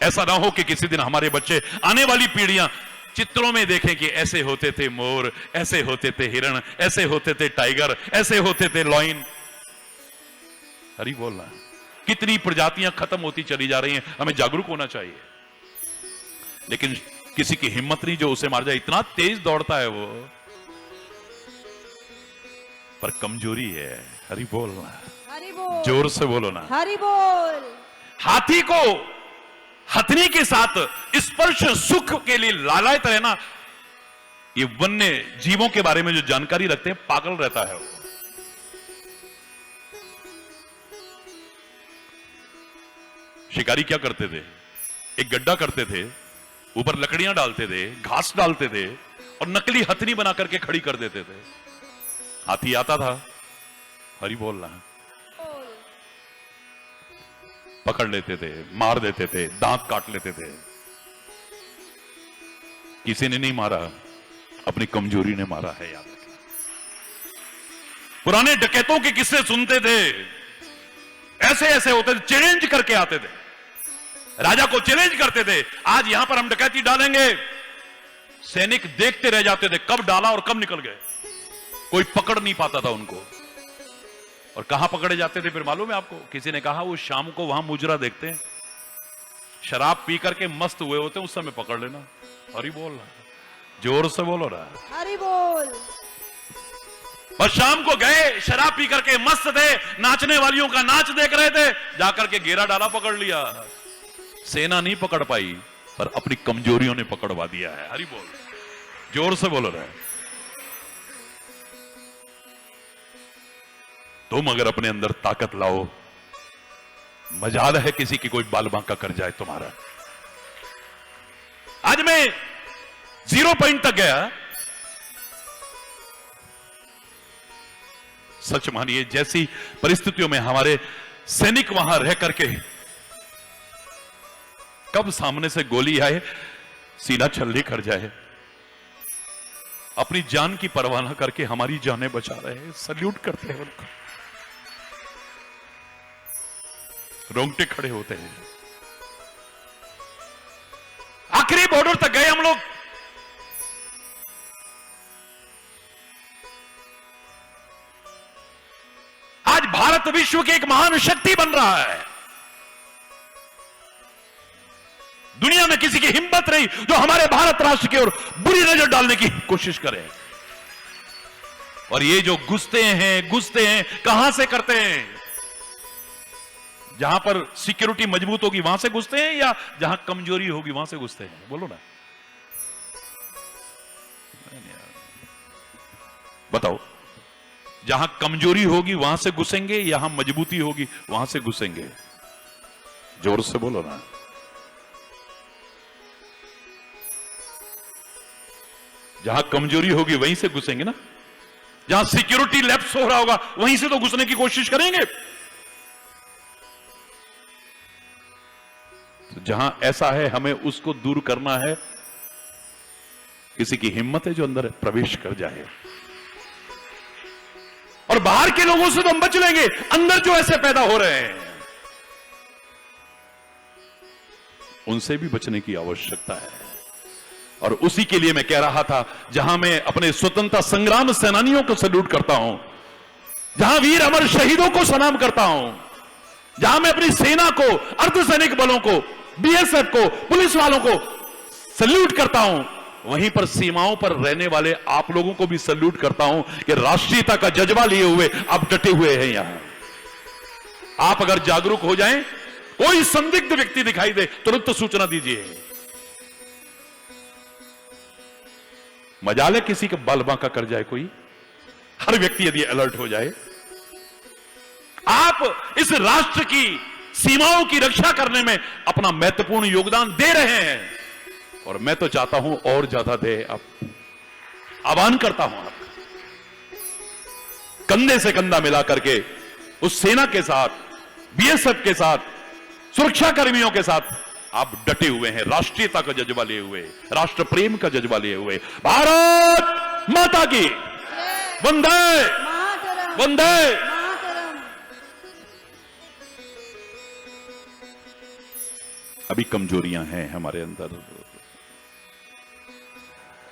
ऐसा ना हो कि किसी दिन हमारे बच्चे, आने वाली पीढ़ियां चित्रों में देखें कि ऐसे होते थे मोर, ऐसे होते थे हिरण, ऐसे होते थे टाइगर, ऐसे होते थे लॉइन। हरि बोलना। कितनी प्रजातियां खत्म होती चली जा रही हैं, हमें जागरूक होना चाहिए। लेकिन किसी की हिम्मत नहीं जो उसे मार जाए। इतना तेज दौड़ता है वो, पर कमजोरी है। हरि बोलना, हरि बोल, जोर से बोलो ना। हरि बोल। हाथी को हथनी के साथ स्पर्श सुख के लिए लालायत रहना, ये वन्य जीवों के बारे में जो जानकारी रखते हैं पागल रहता है वो। शिकारी क्या करते थे? एक गड्ढा करते थे, ऊपर लकड़ियां डालते थे, घास डालते थे और नकली हथनी बना करके खड़ी कर देते थे। हाथी आता था, हरि बोलना, पकड़ लेते थे, मार देते थे, दांत काट लेते थे। किसी ने नहीं मारा, अपनी कमजोरी ने मारा है। याद रखिए। पुराने डकैतों के किस्से सुनते थे, ऐसे ऐसे होते थे, चैलेंज करके आते थे, राजा को चैलेंज करते थे, आज यहां पर हम डकैती डालेंगे। सैनिक देखते रह जाते थे, कब डाला और कब निकल गए। कोई पकड़ नहीं पाता था उनको। और कहां पकड़े जाते थे फिर मालूम है आपको? किसी ने कहा वो शाम को वहां मुजरा देखते हैं, शराब पी करके मस्त हुए होते हैं, उस समय पकड़ लेना। हरि बोल रहा, जोर से बोलो रहा। हरि बोल। और शाम को गए, शराब पी करके मस्त थे, नाचने वालियों का नाच देख रहे थे, जाकर के घेरा डाला, पकड़ लिया। सेना नहीं पकड़ पाई, पर अपनी कमजोरियों ने पकड़वा दिया है। हरि बोल, जोर से बोलो रहे। तुम अगर अपने अंदर ताकत लाओ, मजाल है किसी की कोई बाल बांका कर जाए तुम्हारा। आज मैं 0 पॉइंट तक गया। सच मानिए, जैसी परिस्थितियों में हमारे सैनिक वहां रह करके, कब सामने से गोली आए सीना छल्ली कर जाए, अपनी जान की परवाह न करके हमारी जानें बचा रहे हैं, सल्यूट करते हैं उनको, रोंगटे खड़े होते हैं। आखिरी बॉर्डर तक गए हम लोग। आज भारत विश्व की एक महान शक्ति बन रहा है। दुनिया में किसी की हिम्मत नहीं जो हमारे भारत राष्ट्र की ओर बुरी नजर डालने की कोशिश करे। और ये जो घुसते हैं कहां से करते हैं? जहां पर सिक्योरिटी मजबूत होगी वहां से घुसते हैं, या जहां कमजोरी होगी वहां से घुसते हैं? बोलो ना, बताओ। जहां कमजोरी होगी वहां से घुसेंगे, यहां मजबूती होगी वहां से घुसेंगे? जोर से बोलो ना। जहां कमजोरी होगी वहीं से घुसेंगे ना। जहां सिक्योरिटी लैप्स हो रहा होगा वहीं से तो घुसने की कोशिश करेंगे। तो जहां ऐसा है हमें उसको दूर करना है। किसी की हिम्मत है जो अंदर प्रवेश कर जाए। और बाहर के लोगों से तो हम बच लेंगे, अंदर जो ऐसे पैदा हो रहे हैं उनसे भी बचने की आवश्यकता है। और उसी के लिए मैं कह रहा था, जहां मैं अपने स्वतंत्रता संग्राम सेनानियों को सैल्यूट करता हूं, जहां वीर अमर शहीदों को सलाम करता हूं, जहां मैं अपनी सेना को, अर्धसैनिक बलों को, बीएसएफ को, पुलिस वालों को सैल्यूट करता हूं, वहीं पर सीमाओं पर रहने वाले आप लोगों को भी सैल्यूट करता हूं कि राष्ट्रीयता का जज्बा लिए हुए आप डटे हुए हैं। यहां आप अगर जागरूक हो जाएं, कोई संदिग्ध व्यक्ति दिखाई दे तुरंत सूचना दीजिए। मजाल है किसी का बाल बांका कर जाए कोई? हर व्यक्ति यदि अलर्ट हो जाए। आप इस राष्ट्र की सीमाओं की रक्षा करने में अपना महत्वपूर्ण योगदान दे रहे हैं, और मैं तो चाहता हूं और ज्यादा दे। आप आह्वान करता हूं, आप कंधे से कंधा मिला करके उस सेना के साथ, बीएसएफ के साथ, सुरक्षा कर्मियों के साथ आप डटे हुए हैं, राष्ट्रीयता का जज्बा लिए हुए, राष्ट्र प्रेम का जज्बा लिए हुए। भारत माता की वंदे मातरम, वंदे। मातरम। अभी कमजोरियां हैं हमारे अंदर।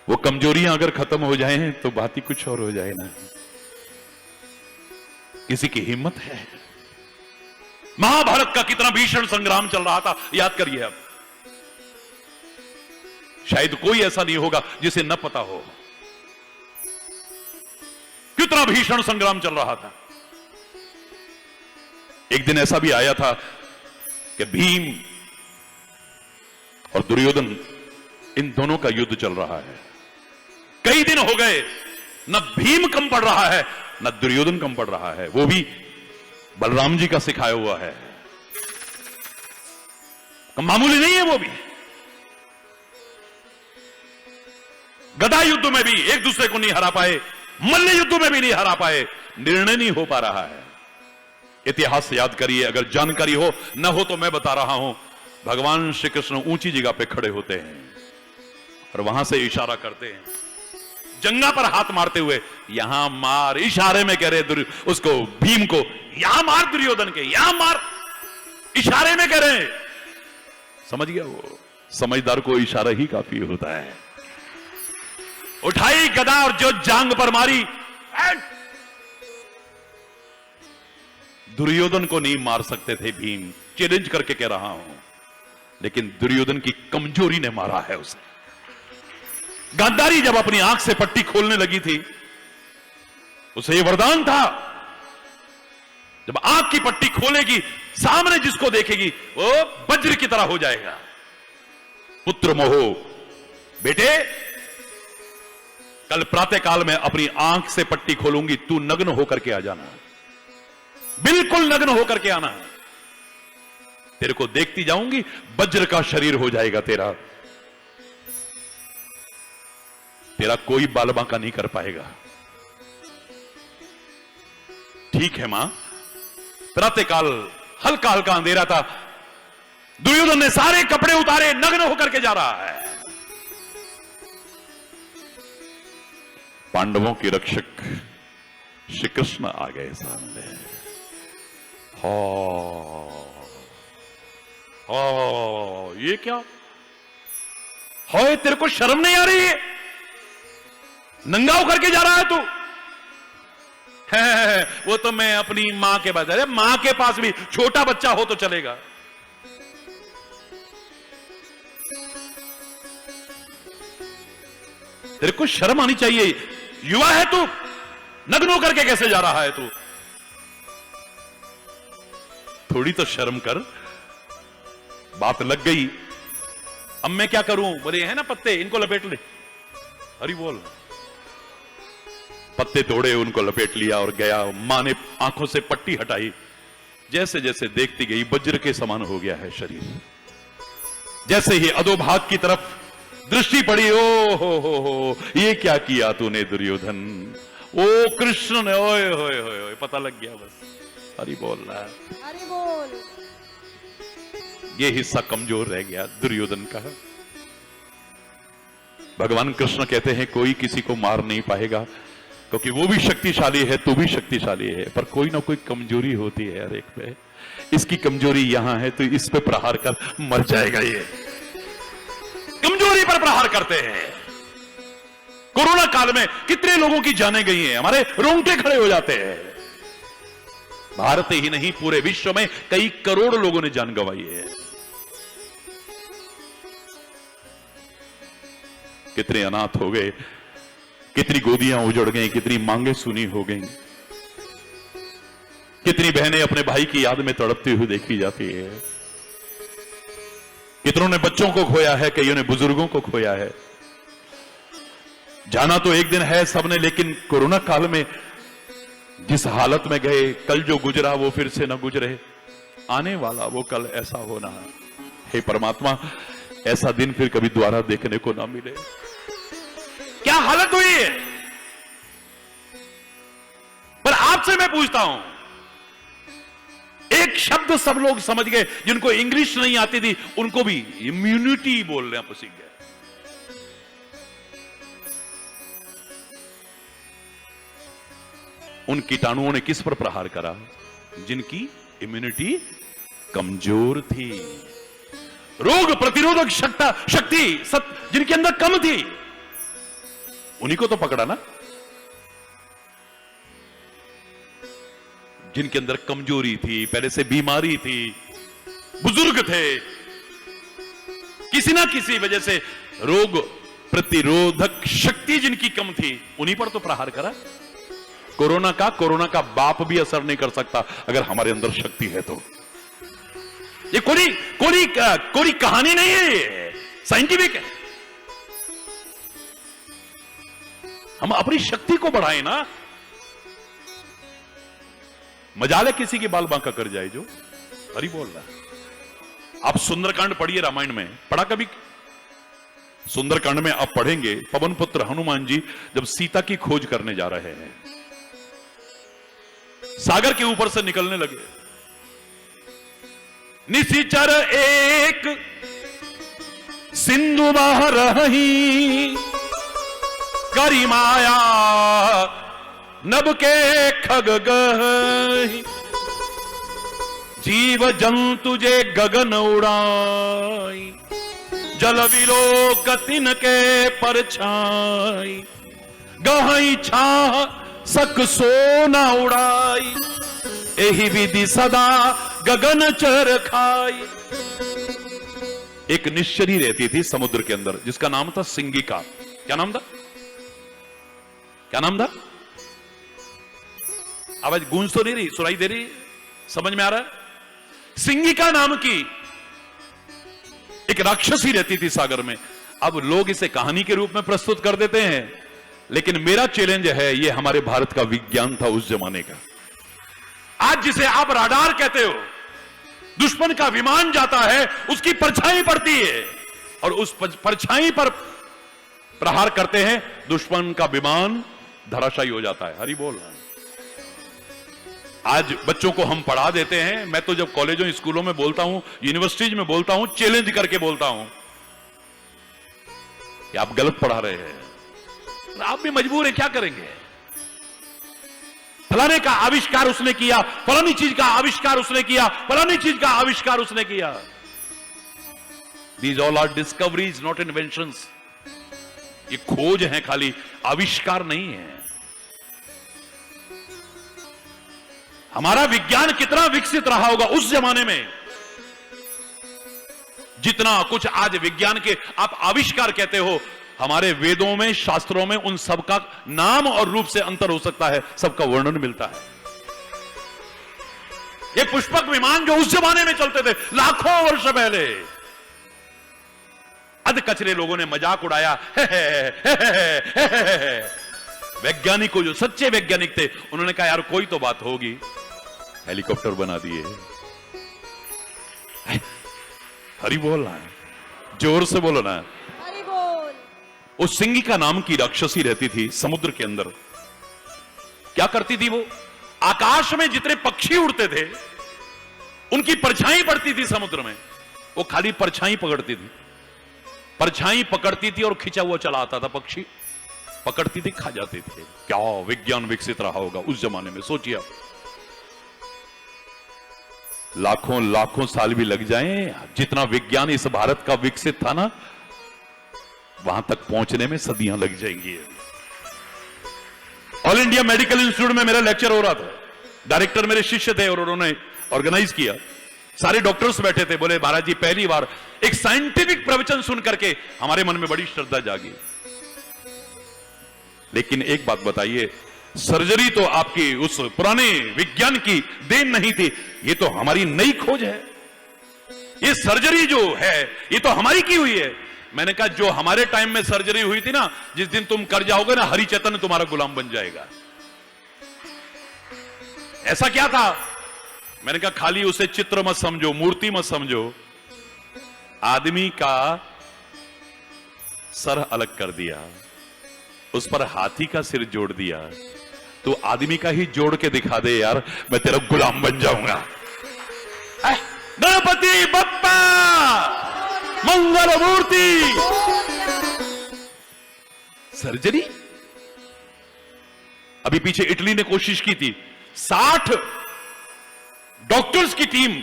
वो कमजोरियां अगर खत्म हो जाएं तो बात ही कुछ और हो जाए ना। किसी की हिम्मत है। महाभारत का कितना भीषण संग्राम चल रहा था, याद करिए। अब शायद कोई ऐसा नहीं होगा जिसे न पता हो कितना भीषण संग्राम चल रहा था। एक दिन ऐसा भी आया था कि भीम और दुर्योधन, इन दोनों का युद्ध चल रहा है। कई दिन हो गए, न भीम कम पड़ रहा है न दुर्योधन कम पड़ रहा है। वो भी बलराम जी का सिखाया हुआ है, मामूली नहीं है। वो भी गदा युद्ध में भी एक दूसरे को नहीं हरा पाए, मल्ल युद्ध में भी नहीं हरा पाए, निर्णय नहीं हो पा रहा है। इतिहास याद करिए, अगर जानकारी हो न हो तो मैं बता रहा हूं। भगवान श्री कृष्ण ऊंची जगह पे खड़े होते हैं और वहां से इशारा करते हैं, जंगा पर हाथ मारते हुए, यहां मार, इशारे में कह रहे उसको, भीम को, यहां मार दुर्योधन के, यहां मार, इशारे में कह रहे। समझ गया वो? समझदार को इशारा ही काफी होता है। उठाई गदा और जो जांग पर मारी, दुर्योधन को नहीं मार सकते थे भीम, चैलेंज करके कह रहा हूं, लेकिन दुर्योधन की कमजोरी ने मारा है उसे। गांधारी जब अपनी आंख से पट्टी खोलने लगी थी, उसे यह वरदान था, जब आंख की पट्टी खोलेगी, सामने जिसको देखेगी वो वज्र की तरह हो जाएगा। पुत्र मोहो, बेटे कल प्रातः काल में अपनी आंख से पट्टी खोलूंगी, तू नग्न होकर के आ जाना, बिल्कुल नग्न होकर के आना। तेरे को देखती जाऊंगी, वज्र का शरीर हो जाएगा तेरा, तेरा कोई बाल बांका नहीं कर पाएगा। ठीक है मां। प्रातःकाल हल्का हल्का अंधेरा था, दुर्योधन ने सारे कपड़े उतारे, नग्न होकर के जा रहा है। पांडवों के रक्षक श्री कृष्ण आ गए सामने। ये क्या है? तेरे को शर्म नहीं आ रही है? नंगा होकर के जा रहा है तू? है, वो तो मैं अपनी मां के पास, अरे मां के पास भी छोटा बच्चा हो तो चलेगा। तेरे को शर्म आनी चाहिए, युवा है तू, नग्न होकर के कैसे जा रहा है तू? थोड़ी तो शर्म कर। बात लग गई, अब मैं क्या करूं? बोले है ना पत्ते, इनको लपेट ले। हरि बोल। पत्ते तोड़े, उनको लपेट लिया और गया। मां ने आंखों से पट्टी हटाई, जैसे जैसे देखती गई वज्र के समान हो गया है शरीर। जैसे ही अधोभाग की तरफ दृष्टि पड़ी, ओ हो, ये क्या किया तूने दुर्योधन? ओ कृष्ण ने, ओए होए होए, पता लग गया बस। हरि बोल रहा है, हरि बोल। ये हिस्सा कमजोर रह गया दुर्योधन का। भगवान कृष्ण कहते हैं कोई किसी को मार नहीं पाएगा, क्योंकि वो भी शक्तिशाली है, तू भी शक्तिशाली है, पर कोई ना कोई कमजोरी होती है हर एक पे। इसकी कमजोरी यहां है, तो इस पे प्रहार कर, मर जाएगा ये। कमजोरी पर प्रहार करते हैं। कोरोना काल में कितने लोगों की जानें गई हैं, हमारे रोंगटे खड़े हो जाते हैं। भारत ही नहीं, पूरे विश्व में कई करोड़ लोगों ने जान गंवाई है। कितने अनाथ हो गए, कितनी गोदियां उजड़ गई, कितनी मांगे सुनी हो गई, कितनी बहनें अपने भाई की याद में तड़पती हुई देखी जाती है। कितनों ने बच्चों को खोया है, कईयों ने बुजुर्गों को खोया है। जाना तो एक दिन है सबने, लेकिन कोरोना काल में जिस हालत में गए, कल जो गुजरा वो फिर से न गुजरे, आने वाला वो कल ऐसा होना। हे परमात्मा, ऐसा दिन फिर कभी दोबारा देखने को ना मिले। क्या हालत हुई है? पर आपसे मैं पूछता हूं, एक शब्द सब लोग समझ गए, जिनको इंग्लिश नहीं आती थी उनको भी इम्यूनिटी बोलने आप सीख गए। उन कीटाणुओं ने किस पर प्रहार करा? जिनकी इम्यूनिटी कमजोर थी, रोग प्रतिरोधक शक्ति जिनके अंदर कम थी, उन्हीं को तो पकड़ा ना। जिनके अंदर कमजोरी थी, पहले से बीमारी थी, बुजुर्ग थे, किसी ना किसी वजह से रोग प्रतिरोधक शक्ति जिनकी कम थी, उन्हीं पर तो प्रहार करा। कोरोना का बाप भी असर नहीं कर सकता अगर हमारे अंदर शक्ति है तो। ये कोई कहानी नहीं है, ये साइंटिफिक है। हम अपनी शक्ति को बढ़ाएं ना। मजाल किसी के बाल बांका कर जाए जो। हरि बोल रहा। आप सुंदरकांड पढ़िए, रामायण में पढ़ा कभी? सुंदरकांड में आप पढ़ेंगे, पवन पुत्र हनुमान जी जब सीता की खोज करने जा रहे हैं, सागर के ऊपर से निकलने लगे। निशिचर एक सिंधु बह रही, करी माया नभ के खग गही, जीव जंतु जे गगन उड़ाई, जल विलोक तिनके परछाई, गहई छाह सक सोना उड़ाई, यही विधि सदा गगन चर खाई। एक निश्चरी रहती थी समुद्र के अंदर जिसका नाम था सिंगिका। क्या नाम था? क्या नाम था? आवाज गूंज तो नहीं रही, सुनाई दे रही, समझ में आ रहा है? सिंगिका नाम की एक राक्षसी रहती थी सागर में। अब लोग इसे कहानी के रूप में प्रस्तुत कर देते हैं, लेकिन मेरा चैलेंज है, यह हमारे भारत का विज्ञान था उस जमाने का। आज जिसे आप राडार कहते हो, दुश्मन का विमान जाता है, उसकी परछाई पड़ती है और उस परछाई पर प्रहार करते हैं, दुश्मन का विमान धराशायी हो जाता है। हरि बोल। आज बच्चों को हम पढ़ा देते हैं, मैं तो जब कॉलेजों स्कूलों में बोलता हूं, यूनिवर्सिटीज में बोलता हूं, चैलेंज करके बोलता हूं कि आप गलत पढ़ा रहे हैं। आप भी मजबूर हैं, क्या करेंगे? फलाने का आविष्कार उसने किया, फलानी चीज का आविष्कार उसने किया, फलानी चीज का आविष्कार उसने किया। These all are discoveries not inventions. ये खोज है, खाली आविष्कार नहीं है। हमारा विज्ञान कितना विकसित रहा होगा उस जमाने में, जितना कुछ आज विज्ञान के आप आविष्कार कहते हो। हमारे वेदों में, शास्त्रों में उन सब का नाम और रूप से अंतर हो सकता है, सबका वर्णन मिलता है। ये पुष्पक विमान जो उस जमाने में चलते थे लाखों वर्ष पहले, अध कचरे लोगों ने मजाक उड़ाया। वैज्ञानिकों जो सच्चे वैज्ञानिक थे, उन्होंने कहा यार कोई तो बात होगी, हेलीकॉप्टर बना दिए। हरि बोल ना, जोर से बोलो ना। हरि बोल। उस सिंगिका नाम की राक्षसी रहती थी समुद्र के अंदर। क्या करती थी वो? आकाश में जितने पक्षी उड़ते थे, उनकी परछाई पड़ती थी समुद्र में, वो खाली परछाई पकड़ती थी। परछाई पकड़ती थी और खिंचा हुआ चला आता था पक्षी, पकड़ती थी, खा जाती थी। क्या विज्ञान विकसित रहा होगा उस जमाने में, सोचिए आप। लाखों लाखों साल भी लग जाएं, जितना विज्ञान इस भारत का विकसित था ना, वहां तक पहुंचने में सदियां लग जाएंगी। ऑल इंडिया मेडिकल इंस्टीट्यूट में मेरा लेक्चर हो रहा था, डायरेक्टर मेरे शिष्य थे और उन्होंने ऑर्गेनाइज किया। सारे डॉक्टर्स बैठे थे, बोले महाराज जी पहली बार एक साइंटिफिक प्रवचन सुन करके हमारे मन में बड़ी श्रद्धा जागी। लेकिन एक बात बताइए, सर्जरी तो आपकी उस पुराने विज्ञान की देन नहीं थी, ये तो हमारी नई खोज है। ये सर्जरी जो है ये तो हमारी की हुई है। मैंने कहा जो हमारे टाइम में सर्जरी हुई थी ना, जिस दिन तुम कर जाओगे ना, हरि चैतन्य तुम्हारा गुलाम बन जाएगा। ऐसा क्या था? मैंने कहा खाली उसे चित्र मत समझो, मूर्ति मत समझो, आदमी का सर अलग कर दिया, उस पर हाथी का सिर जोड़ दिया, तो आदमी का ही जोड़ के दिखा दे यार, मैं तेरा गुलाम बन जाऊंगा। गणपति बप्पा मंगल मूर्ति। सर्जरी अभी पीछे इटली ने कोशिश की थी, 60 डॉक्टर्स की टीम,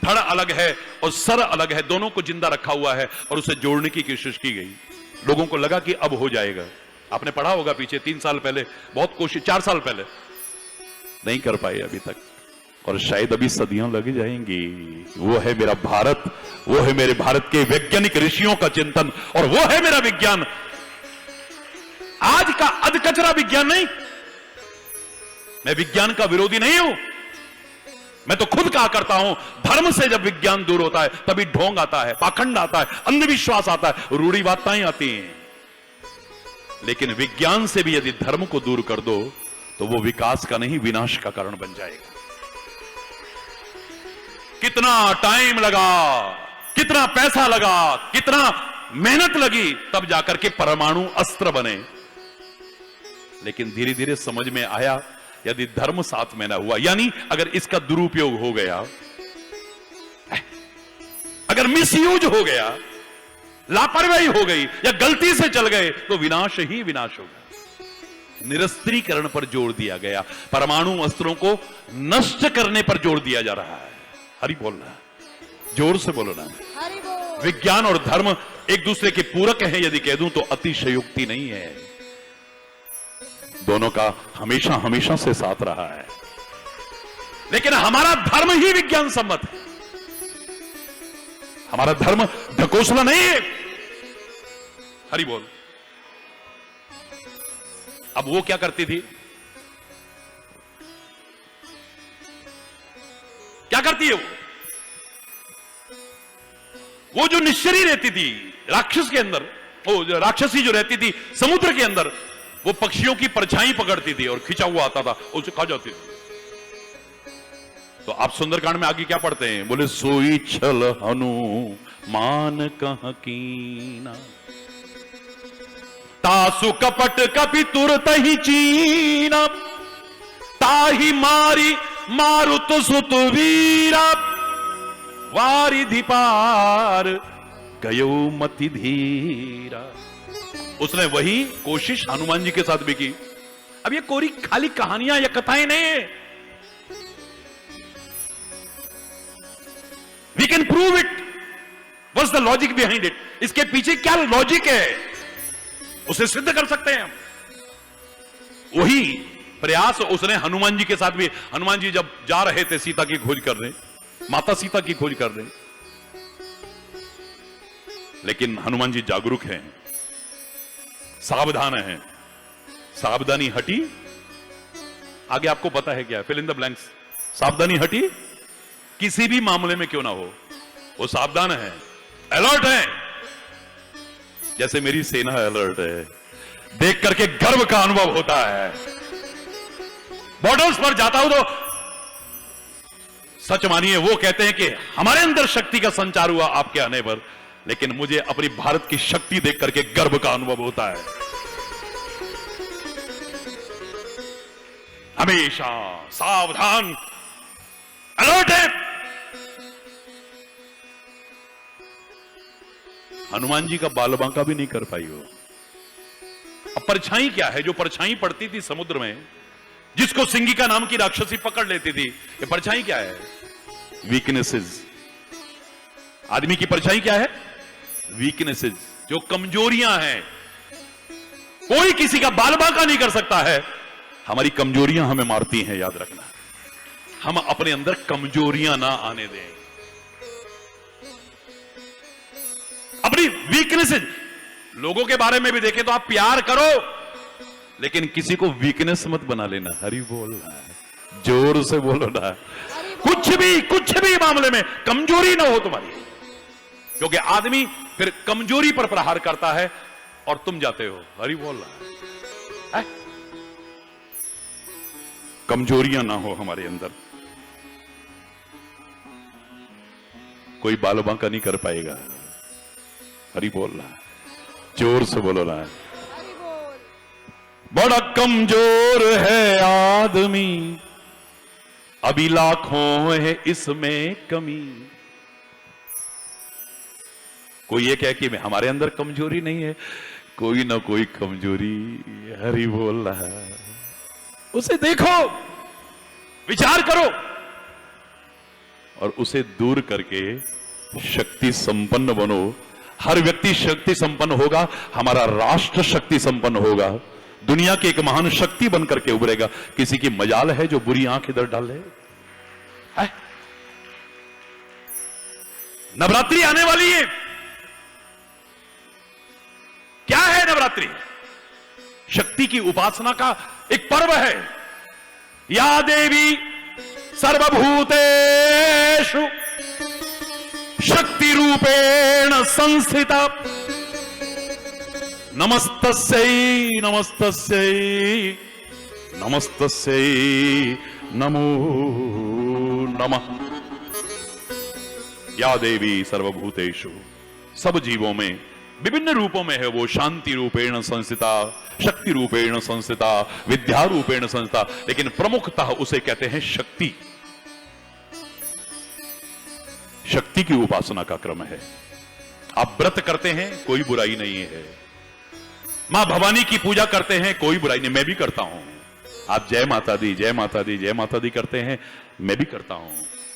धड़ अलग है और सर अलग है, दोनों को जिंदा रखा हुआ है और उसे जोड़ने की कोशिश की गई। लोगों को लगा कि अब हो जाएगा। आपने पढ़ा होगा पीछे 3 साल पहले बहुत कोशिश, 4 साल पहले, नहीं कर पाए अभी तक, और शायद अभी सदियां लग जाएंगी। वो है मेरा भारत, वो है मेरे भारत के वैज्ञानिक ऋषियों का चिंतन, और वो है मेरा विज्ञान। आज का अधकचरा विज्ञान नहीं। मैं विज्ञान का विरोधी नहीं हूं, मैं तो खुद कहा करता हूं, धर्म से जब विज्ञान दूर होता है तभी ढोंग आता है, पाखंड आता है, अंधविश्वास आता है, रूढ़िवादिताएं आती हैं। लेकिन विज्ञान से भी यदि धर्म को दूर कर दो तो वो विकास का नहीं, विनाश का कारण बन जाएगा। कितना टाइम लगा, कितना पैसा लगा, कितना मेहनत लगी, तब जाकर के परमाणु अस्त्र बने। लेकिन धीरे धीरे समझ में आया, यदि धर्म साथ में ना हुआ, यानी अगर इसका दुरुपयोग हो गया, अगर मिसयूज हो गया, लापरवाही हो गई या गलती से चल गए, तो विनाश ही विनाश होगा। निरस्त्रीकरण पर जोर दिया गया, परमाणु अस्त्रों को नष्ट करने पर जोर दिया जा रहा है। हरि बोलना, जोर से बोलो ना। हरि बोल। विज्ञान और धर्म एक दूसरे के पूरक हैं यदि कह दूं तो अतिशयोक्ति नहीं है। दोनों का हमेशा हमेशा से साथ रहा है, लेकिन हमारा धर्म ही विज्ञान सम्मत है। हमारा धर्म ढकोसला नहीं है। हरि बोल। अब वो क्या करती थी, क्या करती है वो जो निश्चरी रहती थी राक्षस के अंदर, वो जो राक्षसी जो रहती थी समुद्र के अंदर, वो पक्षियों की परछाई पकड़ती थी और खिंचा हुआ आता था, उसे खा जाती थी। तो आप सुंदरकांड में आगे क्या पढ़ते हैं, बोले सोई छल हनुमान कह कीना, तासु कपट कपि तुरत ही चीना, ताही मारी मारुत सुत वीरा, वारिधि पार गयो मति धीरा। उसने वही कोशिश हनुमान जी के साथ भी की। अब ये कोरी खाली कहानियां या कथाएं नहीं है, we can prove it. What's the logic behind it, इसके पीछे क्या लॉजिक है, उसे सिद्ध कर सकते हैं हम। वही प्रयास उसने हनुमान जी के साथ भी, हनुमान जी जब जा रहे थे सीता की खोज करने, माता सीता की खोज करने, लेकिन हनुमान जी जागरूक हैं, सावधान हैं, सावधानी हटी, आगे आपको पता है क्या, फिल इन द ब्लैंक्स। सावधानी हटी, किसी भी मामले में क्यों ना हो, वो सावधान है, अलर्ट है, जैसे मेरी सेना अलर्ट है। देख करके गर्व का अनुभव होता है। बॉर्डर्स पर जाता हूं तो सच मानिए वो कहते हैं कि हमारे अंदर शक्ति का संचार हुआ आपके आने पर, लेकिन मुझे अपनी भारत की शक्ति देख करके गर्व का अनुभव होता है। हमेशा सावधान, अलर्ट है। हनुमान जी का बाल बांका भी नहीं कर पाई हो। अब परछाई क्या है, जो परछाई पड़ती थी समुद्र में, जिसको सिंगिका नाम की राक्षसी पकड़ लेती थी, ये परछाई क्या है, वीकनेसेस। आदमी की परछाई क्या है, वीकनेसेस, जो कमजोरियां हैं। कोई किसी का बाल बांका नहीं कर सकता है। हमारी कमजोरियां हमें मारती हैं, याद रखना। हम अपने अंदर कमजोरियां ना आने दें, अपनी वीकनेसेस। लोगों के बारे में भी देखें तो आप प्यार करो, लेकिन किसी को वीकनेस मत बना लेना। हरि बोल रहा है, जोर से बोलो ना। कुछ भी मामले में कमजोरी ना हो तुम्हारी, क्योंकि आदमी फिर कमजोरी पर प्रहार करता है और तुम जाते हो। हरि बोल रहा है, कमजोरियां ना हो हमारे अंदर, कोई बाल बांका नहीं कर पाएगा। हरि बोल रहा है, जोर से बोलो ना। बड़ा कमजोर है आदमी, अभी लाखों है इसमें कमी। कोई ये कहे कि हमारे अंदर कमजोरी नहीं है, कोई ना कोई कमजोरी। हरि बोल रहा है, उसे देखो, विचार करो और उसे दूर करके शक्ति संपन्न बनो। हर व्यक्ति शक्ति संपन्न होगा, हमारा राष्ट्र शक्ति संपन्न होगा, दुनिया की एक महान शक्ति बनकर के उभरेगा। किसी की मजाल है जो बुरी आंख इधर डाले है? नवरात्रि आने वाली है। क्या है नवरात्रि? शक्ति की उपासना का एक पर्व है। या देवी सर्वभूतेषु शक्ति रूपेण संस्थिता, नमस्तस्यै नमस्तस्यै नमस्तस्यै नमो नमः। या देवी सर्वभूतेषु, सब जीवों में विभिन्न रूपों में है वो। शांति रूपेण संस्थिता, शक्ति रूपेण संस्थिता, विद्या रूपेण संस्थिता, लेकिन प्रमुखतः उसे कहते हैं शक्ति। शक्ति की उपासना का क्रम है। आप व्रत करते हैं, कोई बुराई नहीं है। मां भवानी की पूजा करते हैं, कोई बुराई नहीं, मैं भी करता हूं। आप जय माता दी, जय माता दी, जय माता दी करते हैं, मैं भी करता हूं।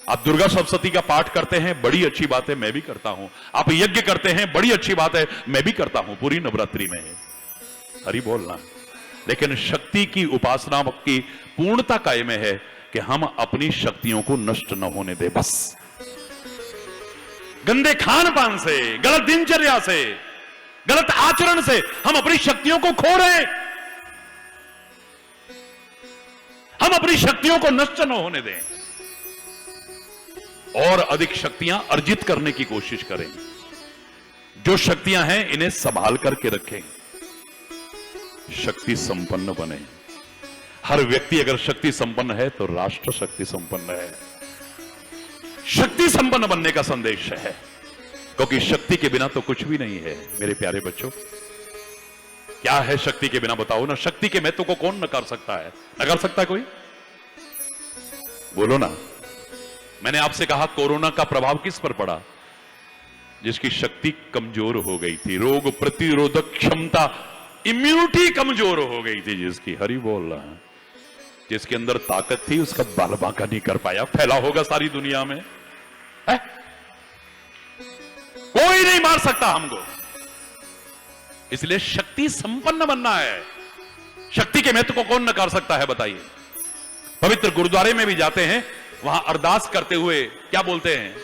आप दुर्गा सप्तशती का पाठ करते हैं, बड़ी अच्छी बात है, मैं भी करता हूं। आप यज्ञ करते हैं, बड़ी अच्छी बात है, मैं भी करता हूं पूरी नवरात्रि में। हरि बोलना। लेकिन शक्ति की उपासना की पूर्णता कायम है कि हम अपनी शक्तियों को नष्ट न होने दें। बस गंदे खान पान से, गलत दिनचर्या से, गलत आचरण से हम अपनी शक्तियों को खो रहे हैं। हम अपनी शक्तियों को नष्ट न होने दें और अधिक शक्तियां अर्जित करने की कोशिश करें। जो शक्तियां हैं इन्हें संभाल करके रखें, शक्ति संपन्न बने। हर व्यक्ति अगर शक्ति संपन्न है तो राष्ट्र शक्ति संपन्न है। शक्ति संपन्न बनने का संदेश है, क्योंकि शक्ति के बिना तो कुछ भी नहीं है। मेरे प्यारे बच्चों, क्या है शक्ति के बिना बताओ ना। शक्ति के महत्व को कौन नकार सकता है? नकार सकता है कोई? बोलो ना। मैंने आपसे कहा कोरोना का प्रभाव किस पर पड़ा? जिसकी शक्ति कमजोर हो गई थी, रोग प्रतिरोधक क्षमता, इम्यूनिटी कमजोर हो गई थी जिसकी। हरि बोल रहा है। जिसके अंदर ताकत थी उसका बाल बांका नहीं कर पाया, फैला होगा सारी दुनिया में है? कोई नहीं मार सकता हमको। इसलिए शक्ति संपन्न बनना है। शक्ति के महत्व को कौन नकार सकता है बताइए? पवित्र गुरुद्वारे में भी जाते हैं, वहां अरदास करते हुए क्या बोलते हैं?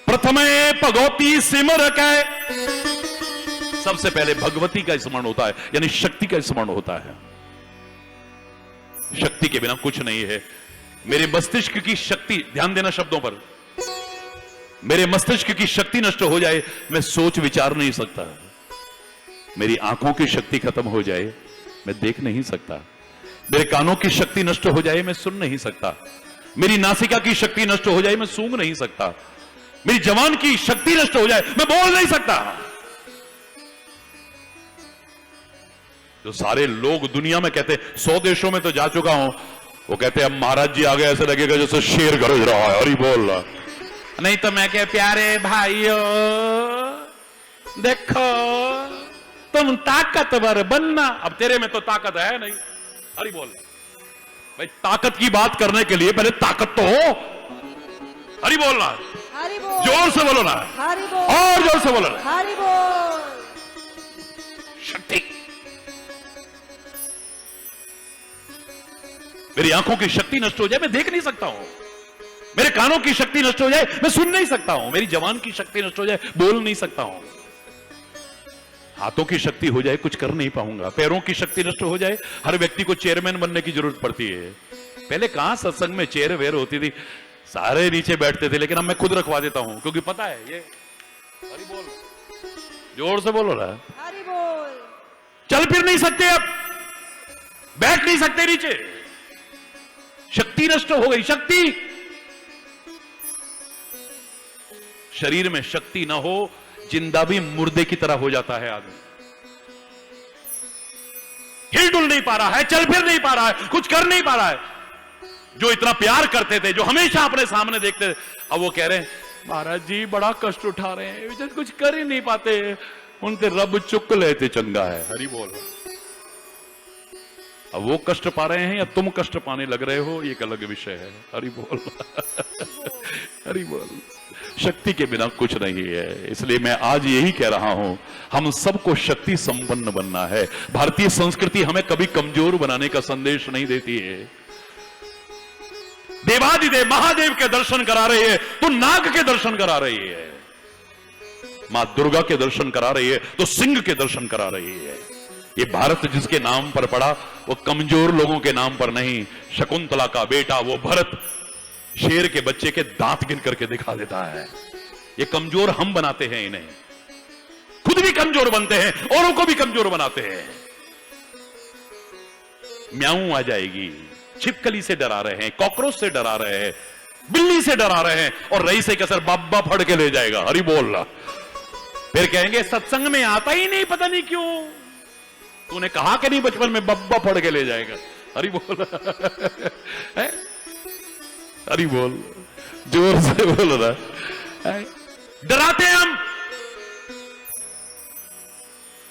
प्रथमे भगवती सिमर कै। सबसे पहले भगवती का स्मरण होता है, यानी शक्ति का स्मरण होता है। शक्ति के बिना कुछ नहीं है। मेरे मस्तिष्क की शक्ति, ध्यान देना शब्दों पर, मेरे मस्तिष्क की शक्ति नष्ट हो जाए, मैं सोच विचार नहीं सकता। मेरी आंखों की शक्ति खत्म हो जाए, मैं देख नहीं सकता। मेरे कानों की शक्ति नष्ट हो जाए, मैं सुन नहीं सकता। मेरी नासिका की शक्ति नष्ट हो जाए, मैं सूंघ नहीं सकता। मेरी जबान की शक्ति नष्ट हो जाए, मैं बोल नहीं सकता। जो सारे लोग दुनिया में कहते, 100 देशों में तो जा चुका हूं, वो कहते अब महाराज जी आ गए, ऐसे लगेगा जैसे शेर गरज रहा है। हरि बोल रहा। नहीं तो मैं कह, प्यारे भाइयों देखो तुम ताकतवर बनना। अब तेरे में तो ताकत है नहीं। हरि बोल भाई, ताकत की बात करने के लिए पहले ताकत तो हो। हरि बोलना, हरि बोल, जोर से बोलो ना, हरि बोल, और जोर से बोलो ना। हरि बोल। शक्ति। मेरी आंखों की शक्ति नष्ट हो जाए, मैं देख नहीं सकता हूं। मेरे कानों की शक्ति नष्ट हो जाए, मैं सुन नहीं सकता हूं। मेरी जबान की शक्ति नष्ट हो जाए, बोल नहीं सकता हूं। हाथों की शक्ति हो जाए, कुछ कर नहीं पाऊंगा। पैरों की शक्ति नष्ट हो जाए, हर व्यक्ति को चेयरमैन बनने की जरूरत पड़ती है। पहले कहां सत्संग में चेयर वेयर होती थी, सारे नीचे बैठते थे, लेकिन अब मैं खुद रखवा देता हूं, क्योंकि पता है ये। हरि बोल, जोर से बोलो ना। हरि बोल। चल फिर नहीं सकते, अब बैठ नहीं सकते नीचे, शक्ति नष्ट हो गई। शक्ति, शरीर में शक्ति ना हो, जिंदा भी मुर्दे की तरह हो जाता है आदमी। हिल डुल नहीं पा रहा है, चल फिर नहीं पा रहा है, कुछ कर नहीं पा रहा है। जो इतना प्यार करते थे, जो हमेशा अपने सामने देखते थे, अब वो कह रहे हैं महाराज जी बड़ा कष्ट उठा रहे हैं, कुछ कर ही नहीं पाते। उनके रब चुक लेते चंगा है। हरि बोल। अब वो कष्ट पा रहे हैं या तुम कष्ट पाने लग रहे हो, ये एक अलग विषय है। हरि बोल। हरि बोल। शक्ति के बिना कुछ नहीं है। इसलिए मैं आज यही कह रहा हूं, हम सबको शक्ति संपन्न बनना है। भारतीय संस्कृति हमें कभी कमजोर बनाने का संदेश नहीं देती है। देवादिदेव महादेव के दर्शन करा रही है तो नाग के दर्शन करा रही है, मां दुर्गा के दर्शन करा रही है तो सिंह के दर्शन करा रही है। ये भारत जिसके नाम पर पड़ा, वो कमजोर लोगों के नाम पर नहीं। शकुंतला का बेटा वो भरत शेर के बच्चे के दांत गिन करके दिखा देता है। ये कमजोर हम बनाते हैं इन्हें, खुद भी कमजोर बनते हैं, औरों को भी कमजोर बनाते हैं। म्याऊं आ जाएगी, छिपकली से डरा रहे हैं, कॉकरोच से डरा रहे हैं, बिल्ली से डरा रहे हैं, और रईस एक असर बाबा फड़ के ले जाएगा। हरि बोल रहा। फिर कहेंगे सत्संग में आता ही नहीं, पता नहीं क्यों। तूने कहा कि नहीं बचपन में बब्बा फड़ के ले जाएगा। हरि बोल। हरि बोल, जोर से बोल रहा। डराते हैं हम।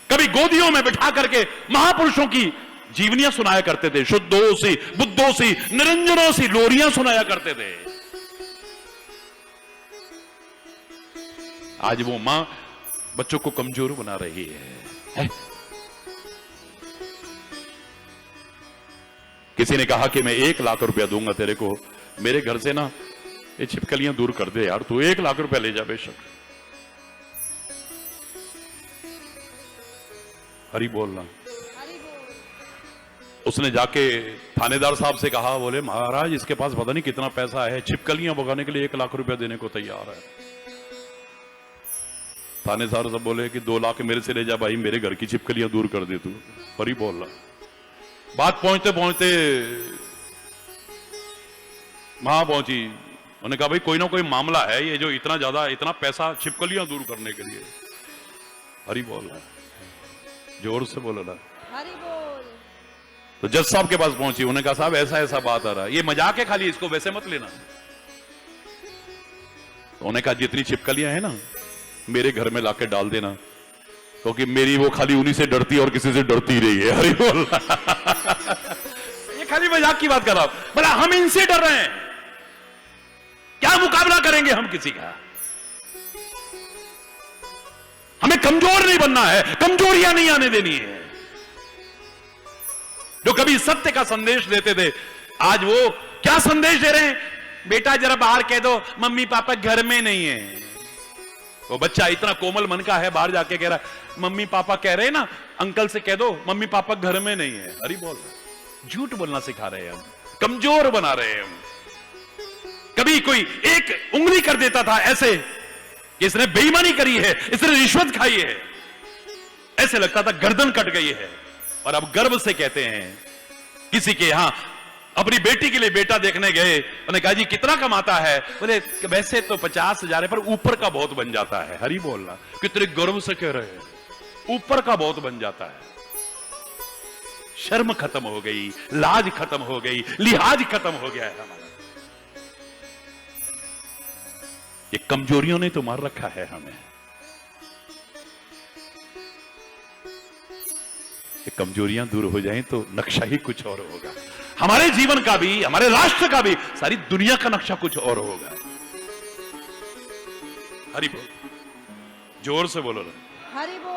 कभी गोदियों में बिठा करके महापुरुषों की जीवनियां सुनाया करते थे, शुद्धों सी, बुद्धों सी, निरंजनों सी लोरियां सुनाया करते थे। आज वो मां बच्चों को कमजोर बना रही है। किसी ने कहा कि मैं 1 लाख रुपया दूंगा तेरे को, मेरे घर से ना ये छिपकलियां दूर कर दे यार, तू 1 लाख रुपया ले जा बेशक। हरी बोलना। हरि बोल। उसने जाके थानेदार साहब से कहा, बोले महाराज इसके पास पता नहीं कितना पैसा है, छिपकलियां भगाने के लिए 1 लाख रुपया देने को तैयार है। थानेदार साहब बोले कि 2 लाख मेरे से ले जा भाई, मेरे घर की छिपकलियां दूर कर दे तू। हरी बोलना। बात पहुंचते पहुंचते वहां पहुंची, उन्होंने कहा भाई कोई ना कोई मामला है ये जो इतना पैसा छिपकलियां दूर करने के लिए। हरी बोलना, जोर से बोलो ना। हरि बोल। तो जज साहब के पास पहुंची, उन्होंने कहा साहब ऐसा ऐसा बात आ रहा है, ये मजाक है खाली, इसको वैसे मत लेना। तो उन्होंने कहा जितनी छिपकलियां हैं ना मेरे घर में लाके डाल देना, क्योंकि मेरी वो खाली उन्हीं से डरती है और किसी से डरती रही है। हरी बोल। ये खाली मजाक की बात कर रहा हूं, बोला हम इनसे डर रहे हैं, क्या मुकाबला करेंगे हम किसी का? हमें कमजोर नहीं बनना है, कमजोरियां नहीं आने देनी है। जो कभी सत्य का संदेश देते थे, आज वो क्या संदेश दे रहे हैं? बेटा जरा बाहर कह दो मम्मी पापा घर में नहीं है। वो बच्चा इतना कोमल मन का है, बाहर जाके कह रहा है मम्मी पापा कह रहे हैं ना, अंकल से कह दो मम्मी पापा घर में नहीं है। अरे बोल, झूठ बोलना सिखा रहे हैं हम, कमजोर बना रहे हैं हम। कभी कोई एक उंगली कर देता था ऐसे कि इसने बेईमानी करी है, इसने रिश्वत खाई है, ऐसे लगता था गर्दन कट गई है। और अब गर्व से कहते हैं, किसी के यहां अपनी बेटी के लिए बेटा देखने गए, उन्होंने कहा जी कितना कमाता है? बोले वैसे तो 50,000 है पर ऊपर का बहुत बन जाता है। हरी बोलना। कितने गर्व से कह रहे हैं, ऊपर का बहुत बन जाता है। शर्म खत्म हो गई, लाज खत्म हो गई, लिहाज खत्म हो गया है हमारा। ये कमजोरियों ने तो मार रखा है हमें। ये कमजोरियां दूर हो जाएं तो नक्शा ही कुछ और होगा, हमारे जीवन का भी, हमारे राष्ट्र का भी, सारी दुनिया का नक्शा कुछ और होगा। हरि बोल, जोर से बोलो ना। हरि बोल।